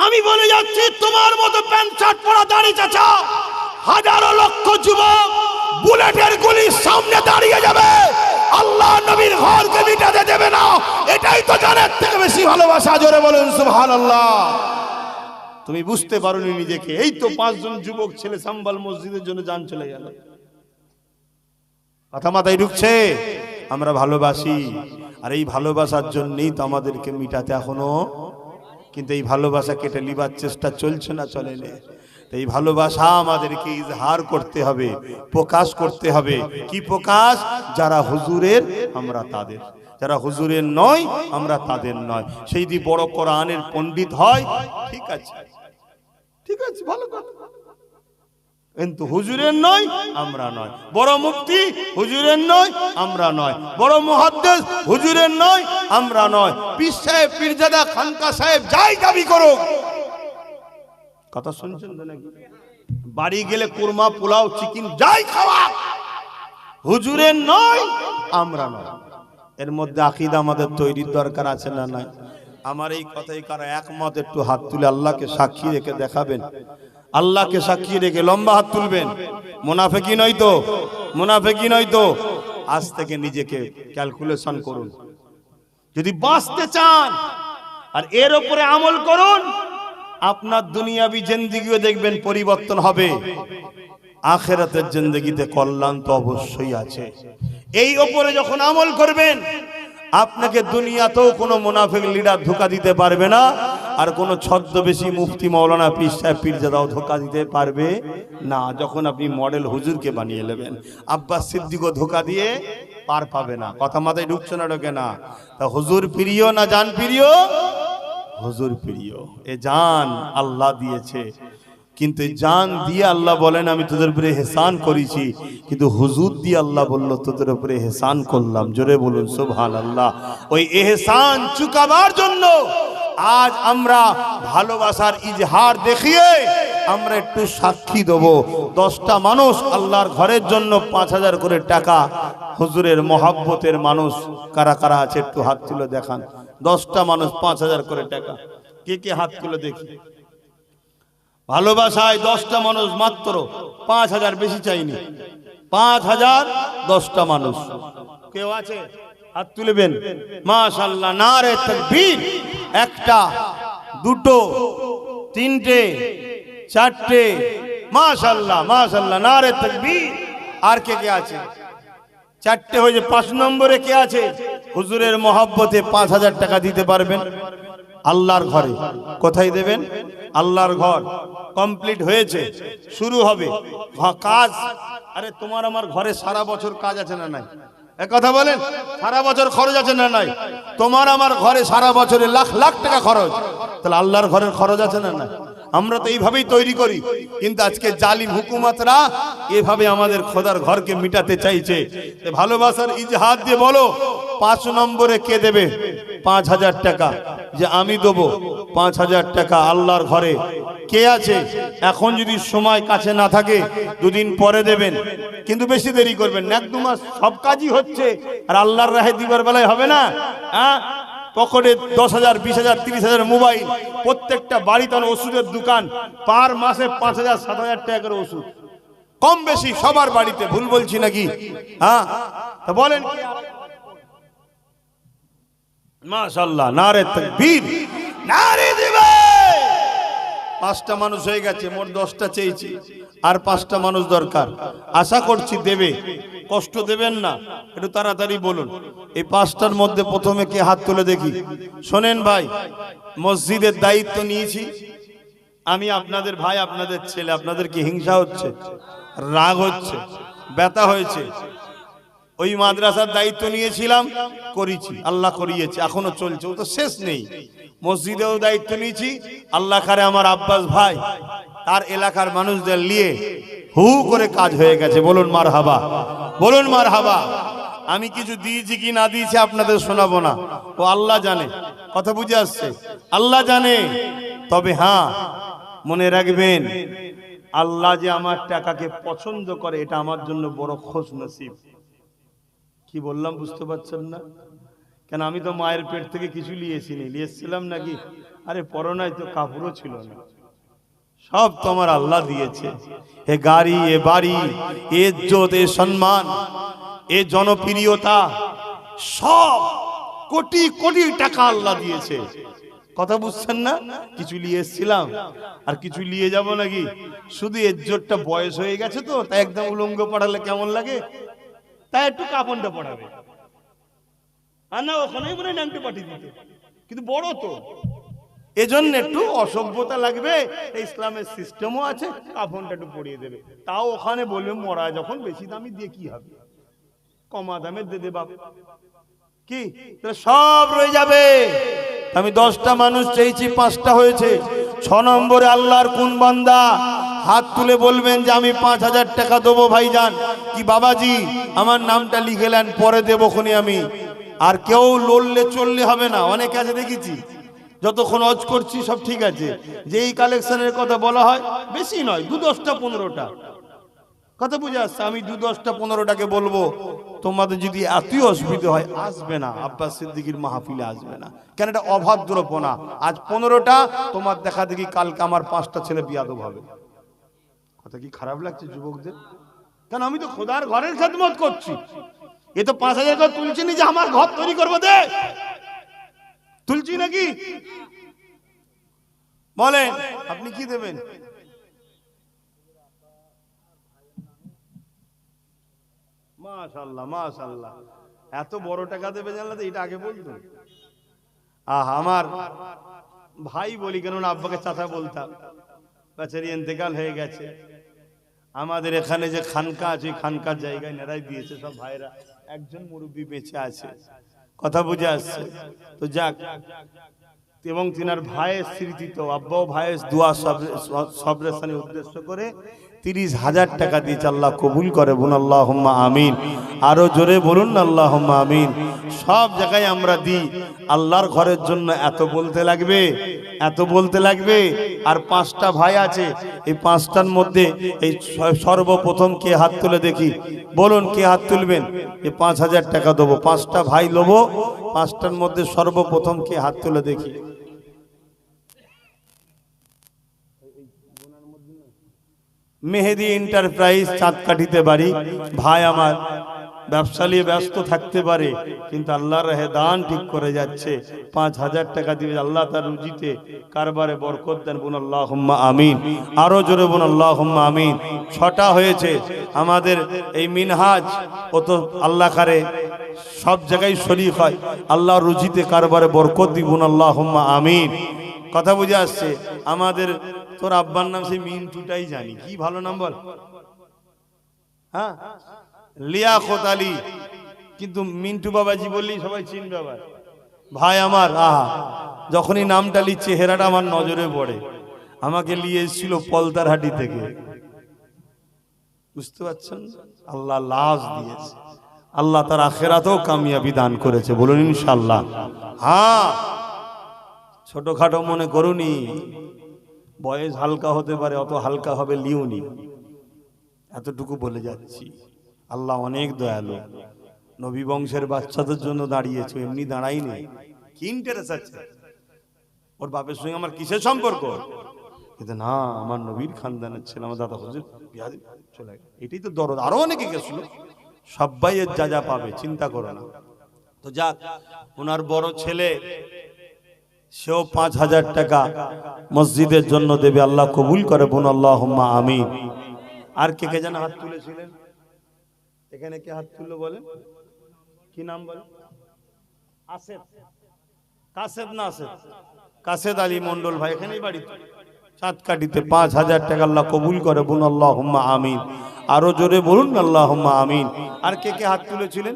আমি বলে যাচ্ছি, তোমার মতো প্যান্ট শার্ট পরা দাড়ি চাচা, হাজারো লক্ষ যুবক বুলেটের গুলির সামনে দাঁড়িয়ে যাবে, আল্লাহ নবীর ঘরকে মিটাতে দেবে না। এটাই তো জানের থেকে বেশি ভালোবাসা। জোরে বলুন সুবহানাল্লাহ। তুমি বুঝতে পারোনি নিজেকে। এই তো 5 জন যুবক ছেলে সাম্বাল মসজিদের জন্য জান চলে গেল। কথা মাথায় ঢুকছে? আমরা ভালোবাসি, আর এই ভালোবাসার জন্যই তো আমাদেরকে মিটাতে এখনো কিন্তু এই ভালোবাসা কেটে লিবার চেষ্টা চলছে না, চলে না। এই ভালোবাসা আমাদেরকে ইজহার করতে হবে, প্রকাশ করতে হবে। কি প্রকাশ? যারা হুজুরের আমরা তাদের, যারা হুজুরের নয় আমরা তাদের নয়। সেই যদি বড় কোরআনের পণ্ডিত হয় ঠিক আছে, ঠিক আছে, ভালো কথা, কিন্তু হুজুরের নয় আমরা নয়। বড় মুফতি হুজুরের নয় আমরা নয়, বড় মুহাদ্দিস হুজুরের নয় আমরা নয়। পীর সাহেব, পীরজাদা, খানকা সাহেব যাই দাবি করো, কথা শুনছেন তো নাকি? বাড়ি গেলে কুরমা, পোলাও, চিকেন যাই খাওয়া, হুজুরের নয় আমরা নয়। এর মধ্যে আকীদা আমাদের তৈরির দরকার আছে না নাই? আমার এই কথাই কারা একমত? একটু হাত তুলে আল্লাহকে সাক্ষী রেখে দেখাবেন। আল্লাহকে সাক্ষী রেখে লম্বা হাত তুলবেন। মুনাফিকি নয় তো, মুনাফিকি নয় তো। আজ থেকে নিজেকে ক্যালকুলেশন করুন। যদি বাঁচতে চান আর এর উপরে আমল করুন, আপনার দুনিয়াবি জিন্দেগিও দেখবেন পরিবর্তন হবে, আখিরাতের জিন্দেগিতে কল্যাণ তো অবশ্যই আছে। এই উপরে যখন আমল করবেন, আপনাকে দুনিয়াতেও কোনো মুনাফিক লিডার ধোঁকা দিতে পারবে না, আর কোনো ছদ্মবেশী মুফতি, মাওলানা, পীর সাহেব, পীরজাদাও ধোঁকা দিতে পারবে না। যখন আপনি মডেল হুজুরকে বানিয়ে নেবেন, আব্বাস সিদ্দিকও ধোঁকা দিয়ে পার পাবে না। কথা মাথায় ঢুকছে না, ঢোকে না? তা হুজুর প্রিয় না জান প্রিয়? হুজুর প্রিয়। এ জান আল্লাহ দিয়েছে, কিন্তু জান দিয়ে আল্লাহ বলেন আমি তোদের উপরে এহসান করেছি, কিন্তু হুজুর দিয়ে আল্লাহ বলল তোদের উপরে এহসান করলাম। জোরে বলুন সুবহানাল্লাহ। ওই এহসান চুকাবার জন্য আজ আমরা ভালোবাসার ইজহার দেখিয়ে আমরা একটু সাক্ষী দেব। 10টা মানুষ আল্লাহর ঘরের জন্য 5000 করে টাকা, হুজুরের মহব্বতের মানুষ কারা কারা আছে একটু হাত তুলে দেখান। 10টা মানুষ 5000 করে টাকা, কে কে হাত তুলে দেখি? ভালোবাসায় 10টা মানুষ মাত্র 5000, বেশি চাইনি, 5000, 10টা মানুষ। কেউ আছে? হাত তুলবেন। মাশাআল্লাহ, নারে তাকবীর। 1টা, 2টো, 3টে, 4টে, মাশাআল্লাহ, মাশাআল্লাহ, নারে তাকবীর। আর কে কে আছে? 4টে হয়েছে। 5 নম্বরে কে আছে? হুজুরের মহব্বতে 5000 টাকা দিতে পারবেন আল্লাহর ঘরে। কোথায় দেবেন? আল্লাহর ঘর কমপ্লিট হয়েছে, শুরু হবে কাজ। আরে তোমার আমার ঘরে সারা বছর কাজ আছে না নাই? এক কথা বলেন, সারা বছর খরচ আছে না নাই? তোমার আমার ঘরে সারা বছরে লাখ লাখ টাকা খরচ, তাহলে আল্লাহর ঘরের খরচ আছে না নাই? আমরা তো এইভাবেই তৈরি করি, কিন্তু আজকে জালিম হুকুমতরা এভাবে আমাদের খোদার ঘরকে মিটাতে চাইছে। ভালোবাসার ইজহার দিয়ে বলো, 5 নম্বরে কে দেবে 5000 টাকা? যে আমি দেবো 5000 টাকা আল্লাহর ঘরে। কে আছে? এখন যদি সময় কাছে না থাকে 2 দিন পরে দেবেন, কিন্তু বেশি দেরি করবেন না। 1-2 মাস সব কাজই হচ্ছে, আর আল্লাহর রাহে দিবার বেলায় হবে না। হ্যাঁ, পকেটে 10,000, 20,000, 30,000 মোবাইল, প্রত্যেকটা বাড়িতে ওষুধের দোকান, পার মাসে 5,000, 7,000 টাকা করে ওষুধ, কম বেশি সবার বাড়িতে। ভুল বলছি নাকি? হ্যাঁ, তা বলেন। মাশাআল্লাহ, নারে তাকবীর, নারে দিবে। 5টা মানুষ হয়ে গেছে, মোট 10টা চেয়েছি, আর 5টা মানুষ দরকার। আশা করছি দেবে, কষ্ট দেবেন না, একটু তাড়াতাড়ি বলুন। এই 5টার মধ্যে প্রথমে কে হাত তুলে দেখি? শোনেন ভাই, মসজিদের দায়িত্ব নিয়েছি আমি, আপনাদের ভাই, আপনাদের ছেলে। আপনাদের কি হিংসা হচ্ছে, রাগ হচ্ছে, ব্যথা হয়েছে? ওই মাদ্রাসার দায়িত্ব নিয়েছিলাম, করেছি, আল্লাহ করিয়েছে, এখনো চলছে, ও তো শেষ নেই। মসজিদেও দায়িত্ব নিয়েছি, আল্লাহ কারে আমার আব্বাস ভাই তার এলাকার মানুষদের নিয়ে হু করে কাজ হয়ে গেছে। বলুন মারহাবা, বলুন মারহাবা। আমি কিছু দিয়েছি কি না দিয়েছি আপনাদের শোনাবো না, ও আল্লাহ জানে। কথা বুঝে আসছে? আল্লাহ জানে। তবে হ্যাঁ, মনে রাখবেন, আল্লাহ যে আমার টাকাকে পছন্দ করে, এটা আমার জন্য বড় খোশ নসিব। কি বললাম বুঝতে পারছেন না? কেন আমি তো মায়ের পেট থেকে কিছু নিয়েছিলাম নাকি? আরে পরনায় তো কাপড়ও ছিল না, সব তো আমার আল্লাহ দিয়েছে। এ গাড়ি, এ বাড়ি, এ ইজ্জত, এ সম্মান, এ জনপ্রিয়তা, সব কোটি কোটি টাকা আল্লাহ দিয়েছে। কথা বুঝছেন না? কিছু নিয়ে এসেছিলাম, আর কিছু নিয়ে যাব নাকি? শুধু ইজ্জতটা বয়স হয়ে গেছে তো, তাই একদম উলঙ্গ পড়ালে কেমন লাগে, তাই একটু কাপড়টা পড়াবে। আর না, ওখানেই মনে নামতে পাঠিয়ে দিতে, কিন্তু বড় তো এজন্য একটু অসভ্যতা লাগবে, ইসলামের সিস্টেমও আছে, কাফনটা একটু পরিয়ে দেবে। তাও ওখানে বলবে মরা যখন বেশি দামি দিয়ে কি হবে, কমা দামে দে বাপ, কি সব রয়ে যাবে। আমি 10টা মানুষ চেয়েছি, 5টা হয়েছে। 6 নম্বরে আল্লাহর কোন বান্দা হাত তুলে বলবেন যে আমি 5000 টাকা দেবো ভাইজান, কি বাবাজি আমার নামটা লিখে নেন, পরে দেবো খনি আমি। আর কেউ লড়লে চললে হবে না। অনেকে আছে দেখেছি, যতক্ষণ হজ করছি সব ঠিক আছে, যেই কালেকশনের কথা বলা হয় বেশি নয়, 2-10টা 15টা কথা বুঝে আসছে। আমি 2-10টা 15টাকে বলবো, তোমাদের যদি এতই অসুবিধা হয় আসবে না, আব্বাস সিদ্দিকীর মাহফিলে আসবে না। কেন? এটা অভদ্রপনা। আজ 15টা, তোমার দেখা দেখি কালকে আমার 5টা ছেলে বিয়াদব হবে। কথা কি খারাপ লাগছে যুবকদের? কেন? আমি তো খোদার ঘরের খেদমত করছি। এ তো 5000 টাকা তুলছি নি যে আমার ঘর তৈরি করবো, দে তুলছি নাকি? বলেন আপনি কি দেবেন? মাশাআল্লাহ মাশাআল্লাহ, এত বড় টাকা দেবে জানলে তো এটা আগে বলতো। আমার ভাই বলি, কেন না আব্বাকে চাচা বলতাম, বেচারি ইন্তেকাল হয়ে গেছে। আমাদের এখানে যে খানকা আছে, খানকার জায়গায় নেড়াই দিয়েছে সব ভাইরা, একজন মুরব্বী বেঁচে আছে। কথা বুঝে আসছে তো? যাক, এবং তিনার ভাইয়ের স্মৃতি তো, আব্বাও ভাইয়ের দোয়া সবরেশনের উদ্দেশ্য করে 30,000 টাকা দিয়েছে। আল্লাহ কবুল করে, বলুন আল্লাহুম্মা আমিন। আরো জোরে বলুন আল্লাহুম্মা আমিন। সব জায়গায় আমরা দিই, আল্লাহর ঘরের জন্য এত বলতে লাগবে, এত বলতে লাগবে। আর 5টা ভাই আছে, এই 5টার মধ্যে এই সর্বপ্রথম কে হাত তুলে দেখি, বলুন কে হাত তুলবেন? এই 5000 টাকা দেবো, 5টা ভাই লোবো, 5টার মধ্যে সর্বপ্রথম কে হাত তুলে দেখি। মেহেদি এন্টারপ্রাইজ, চাঁদকাঠিতে বাড়ি। ভাই আমার ব্যবসা নিয়ে ব্যস্ত থাকতে পারে, কিন্তু আল্লাহর রাহে দান ঠিক করে যাচ্ছে। 5000 টাকা দিবে, আল্লাহ তার রুজিতে কারবারে বরকত দেন, বলুন আল্লাহুম্মা আমিন। আরো জোরে বলুন আল্লাহুম্মা আমিন। 6টা হয়েছে আমাদের এই মিনহাজ, ও তো আল্লাহ কারে সব জায়গায় শরীক হয়, আল্লাহ রুজিতে কারবারে বরকত দিবুন, আল্লাহুম্মা আমিন। কথা বুঝে আসছে? আমাদের তোর আব্বার নাম সেই মিন্টুটাই জানি, কি ভালো নাম বল, হ্যাঁ লিয়াকত আলী, কিন্তু মিন্টু বাবাজি বললেই সবাই চিনবে। আবার ভাই আমার, যখনই নামটা লিখছে হেরাটা আমার নজরে পড়ে। আমাকে নিয়ে এসেছিল পলতারহাটি থেকে, বুঝতে পারছেন? আল্লাহ লাশ দিয়েছে, আল্লাহ তার আখিরাতেও কামিয়াবি দান করেছে, বলুন ইনশাআল্লাহ। হ্যাঁ, ছোটখাটো মনে করুনি, বয়স হালকা হতে পারে, অত হালকা হবে লিওনি, এতটুকু বলে যাচ্ছি। আল্লাহ অনেক দয়ালু, নবী বংশের বাচ্চাদের জন্য দাঁড়িয়েছে, এমনি দাঁড়াইনি। কি ইন্টারেস্ট আছে ওর বাপের সঙ্গে আমার কিসের সম্পর্ক? কিন্তু না, আমার নবীর খানদানের ছেলে, আমার দাদা হুজুর বিহারি চলে গেল, এটাই তো দরদ। আরো অনেকে গেছিল, সবাই এর যা যা পাবে, চিন্তা করো না। তো যাক, ওনার বড় ছেলে সেও 5000 টাকা মসজিদের জন্য দেবে, আল্লাহ কবুল করে, বোন আল্লাহুম্মা আমিন। আর কে কে যেন হাত তুলেছিলেন? এখানে কে হাত তুললো বলেন? কি নাম বলেন? আসেদ, কাসেদ না আসেদ? কাসেদ আলী মন্ডল ভাই, এখানেই বাড়ি চাঁদকাঠিতে। 5000 টাকা আল্লাহ কবুল করে, বোন আল্লাহুম্মা আমিন। আরো জোরে বলুন আল্লাহুম্মা আমিন। আর কে কে হাত তুলেছিলেন?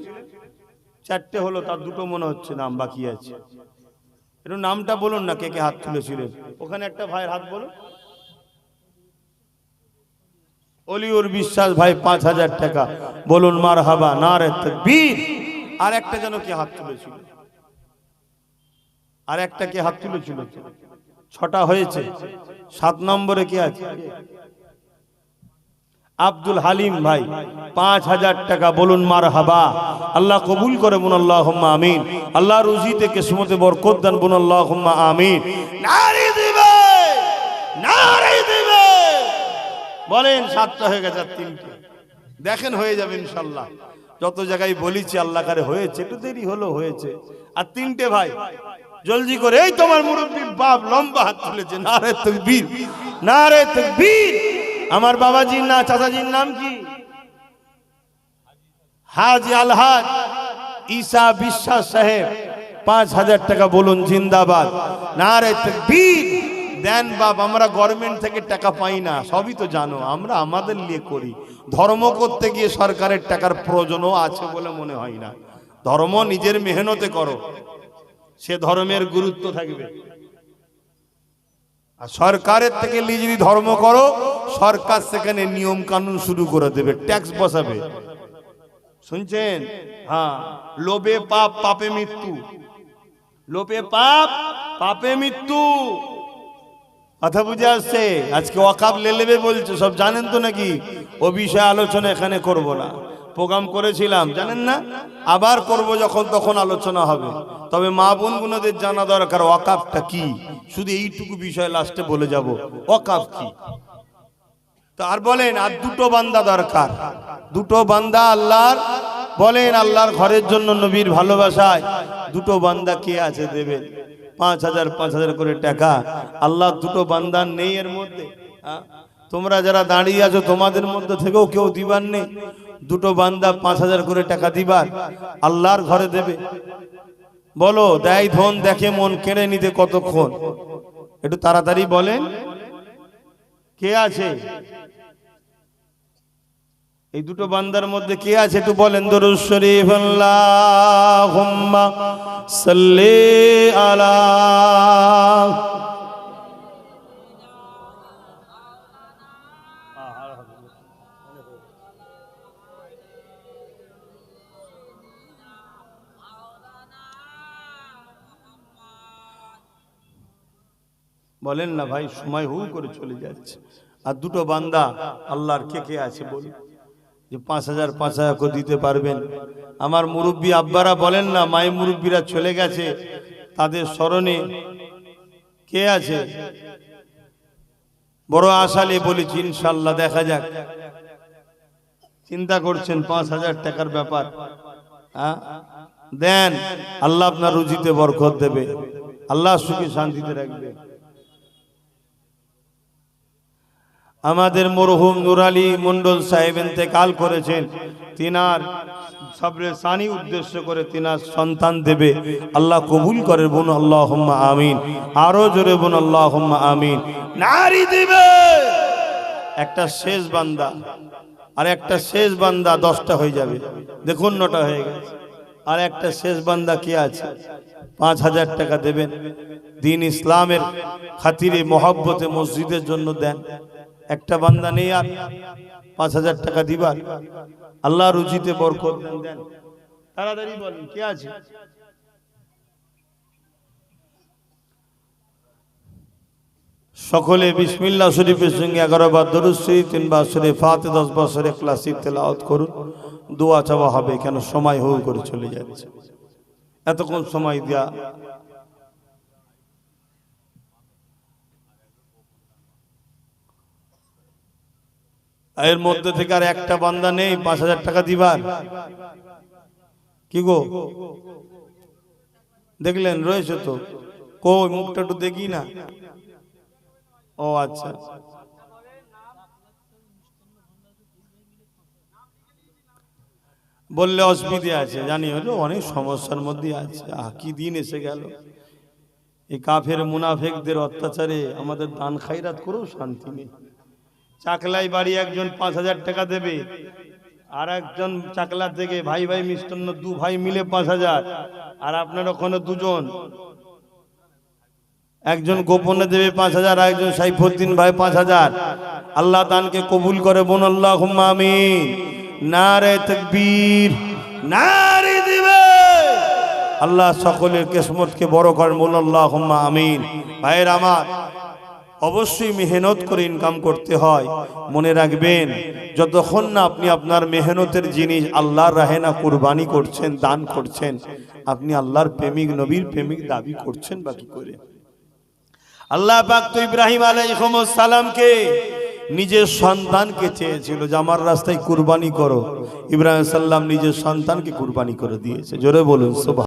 4টে হলো, তার 2টো মনে হচ্ছে নাম বাকি আছে। একটু নামটা বলুন না, কে কে হাত তুলেছিলেন? ওখানে একটা ভাইয়ের হাত বলুন, অলিউর বিশ্বাস ভাই, 5000 টাকা, বলুন মারহাবা, নারে তাকবীর। আর একটা যেন কে হাত তুলেছিল? আর একটা কে হাত তুলেছিল? 6টা হয়েছে। 7 নম্বরে কে আছে? আব্দুল হালিম ভাই, 5000 টাকা, বলুন মারহাবা, আল্লাহ কবুল করে, বলুন আল্লাহুম্মা আমিন। আল্লাহ রুজিতে কিসমতে বরকত দেন, বলুন আল্লাহুম্মা আমিন। নারী দিবে, নারী দিবে, বলেন। 7টা হয়ে গেছে, 3টে দেখেন হয়ে যাবে ইনশাআল্লাহ। যত জায়গায় বলেছি আল্লাহ কারে হয়েছে, একটু দেরি হলো হয়েছে। আর 3টে ভাই জলদি করে, এই তোমার মুরব্বী বাপ লম্বা হাত তুলেছে, নারে তাকবীর, নারে তাকবীর। আমার বাবাজির না চাচাজির নাম কি? হাজি আলহাজ ঈসা বিশ্বাস সাহেব, 5,000 টাকা বলুন জিন্দাবাদ, নারে তাকবীর। দেন বাপ, আমরা গভর্নমেন্ট থেকে টাকা পাই না, সবই তো জানো, আমরা আমাদের নিয়ে করি। ধর্ম করতে গিয়ে সরকারের টাকার প্রয়োজনও আছে বলে মনে হয় না। ধর্ম নিজের মেহনতে করো, সে ধর্মের গুরুত্ব থাকবে। আর সরকারের থেকে নিয়ে যদি ধর্ম করো, সরকার সেখানে নিয়ম কানুন শুরু করে দেবে, ট্যাক্স বসাবে। শুনছেন? হ্যাঁ, লোভে পাপ, পাপে মৃত্যু। লোভে পাপ, পাপে মৃত্যু। কথা বুঝে আসছে? আজকে ওয়াকাব লেলেবে বলছে, সব জানেন তো নাকি? ও বিষয়ে আলোচনা এখানে করব না, প্রোগ্রাম করেছিলাম জানেন না, আবার করব যখন তখন আলোচনা হবে। তবে মা বোনগুলোদের জানা দরকার ওয়াকাবটা কি। শুধু এইটুকু বিষয় লাস্টে বলে যাব, ওয়াকাব কি। তো আর বলেন, আর দুটো বান্দা দরকার, দুটো বান্দা আল্লাহর। বলেন, আল্লাহর ঘরের জন্য নবীর ভালোবাসায় দুটো বান্দা কে আছে দেবেন? 5,000 করে টাকা। আল্লাহ দুটো বান্দা নেই এর মধ্যে? তোমরা যারা দাঁড়িয়ে আছো তোমাদের মধ্যে থেকেও কেউ দিবার নেই? দুটো বান্দা 5,000 করে টাকা দিবার, আল্লাহর ঘরে দেবে? বলো, দেয় ধন দেখে মন, কেড়ে নিতে কতক্ষণ? একটু তাড়াতাড়ি বলেন, কে আছে এই দুটো বান্দার মধ্যে? কে আছে একটু বলেন। দরুদ শরীফ, আল্লাহুম্মা সাল্লি আলা। বলেন না ভাই, সময় হু করে চলে যাচ্ছে। আর দুটো বান্দা আল্লাহর কে কে আছে বলুন, যে 5,000 করে দিতে পারবেন? আমার মুরব্বী আব্বারা বলেন না, মাই মুরব্বীরা চলে গেছে, তাদের স্মরণে কে আছে? বড় আশা নিয়ে বলেছি, ইনশাল্লাহ দেখা যাক। চিন্তা করছেন 5,000 টাকার ব্যাপার? দেন, আল্লাহ আপনার রুজিতে বরকত দেবে, আল্লাহ সুখে শান্তিতে রাখবে। আমাদের মরহুম নূর আলী মন্ডল সাহেব ইন্তেকাল করেছেন, তিনার সবরে সানি উদ্দেশ্য করে তিনার সন্তান দেবে, আল্লাহ কবুল করে। বোন আল্লাহুম্মা আমিন। আরো জোরে বোন আল্লাহুম্মা আমিন। নারী দিবে একটা শেষ বান্দা, আর একটা শেষ বান্দা 10টা হয়ে যাবে। দেখুন 9টা হয়ে গেছে। আর একটা শেষ বান্দা কে আছে? 5,000 টাকা দেবেন, দিন ইসলামের খাতিরে মহব্বতে মসজিদের জন্য দেন। একটা বান্দা নেই আর 5,000 টাকা দিবার, আল্লাহ রুজিতে বরকত দেন। দেন তাড়াতাড়ি বলেন, কে আছে? সকলে বিসমিল্লাহ শরীফের সঙ্গে 11 বার দরুদ শরীফ, 3 বার সূরা ফাতিহা, 10 বার সূরা ইখলাস তেলাওয়াত করুন। দোয়া চাওয়া হবে, কেন সময় হয়ে করে চলে যাচ্ছে। এতক্ষণ সময় দেয়া এর মধ্যে থেকে আর একটা বান্দা নেই 5,000 টাকা দিবার? কি গো, দেখলেন রয়েছে তো? কই মুখটা একটু দেখি না। ও আচ্ছা, বললে অসুবিধে আছে জানি, হলো অনেক সমস্যার মধ্যে আছে। কি দিন এসে গেল, এই কাফের মুনাফিকদের অত্যাচারে আমাদের দান খায়রাত করেও শান্তি নেই। চাকলাই বাড়ি একজন 5,000 টাকা দেবে, আর একজন চাকলা থেকে ভাই ভাই মিষ্টান্ন 2 ভাই মিলে 5,000, আর আপনার ওখানে দুজন, একজন গোপনে দেবে 5,000, আর একজন সাইফুদ্দিন ভাই 5,000। আল্লাহ দানকে কবুল করে বোন আল্লাহুম্মা আমিন। নারে তাকবীর, নারে দিবে। আল্লাহ সকলের কিসমতকে বড় করেন, বোন আল্লাহুম্মা আমিন। ভাইয়ের আমার, অবশ্যই মেহনত করে ইনকাম করতে হয়। মনে রাখবেন, যতক্ষণ না আপনি আপনার মেহনতের জিনিস আল্লাহর রাহে না কুরবানি করছেন, দান করছেন, আপনি আল্লাহর প্রেমিক, নবীর প্রেমিক দাবি করছেন বাকি করে। আল্লাহ পাক তো ইব্রাহিম আলাইহিস সালামকে নিজের সন্তানকে চেয়েছিল যে আমার রাস্তায় কুরবানি করো। ইব্রাহিম সাল্লাম নিজের সন্তানকে কুরবানি করে দিয়েছে। জোরে বলুন সুবহান।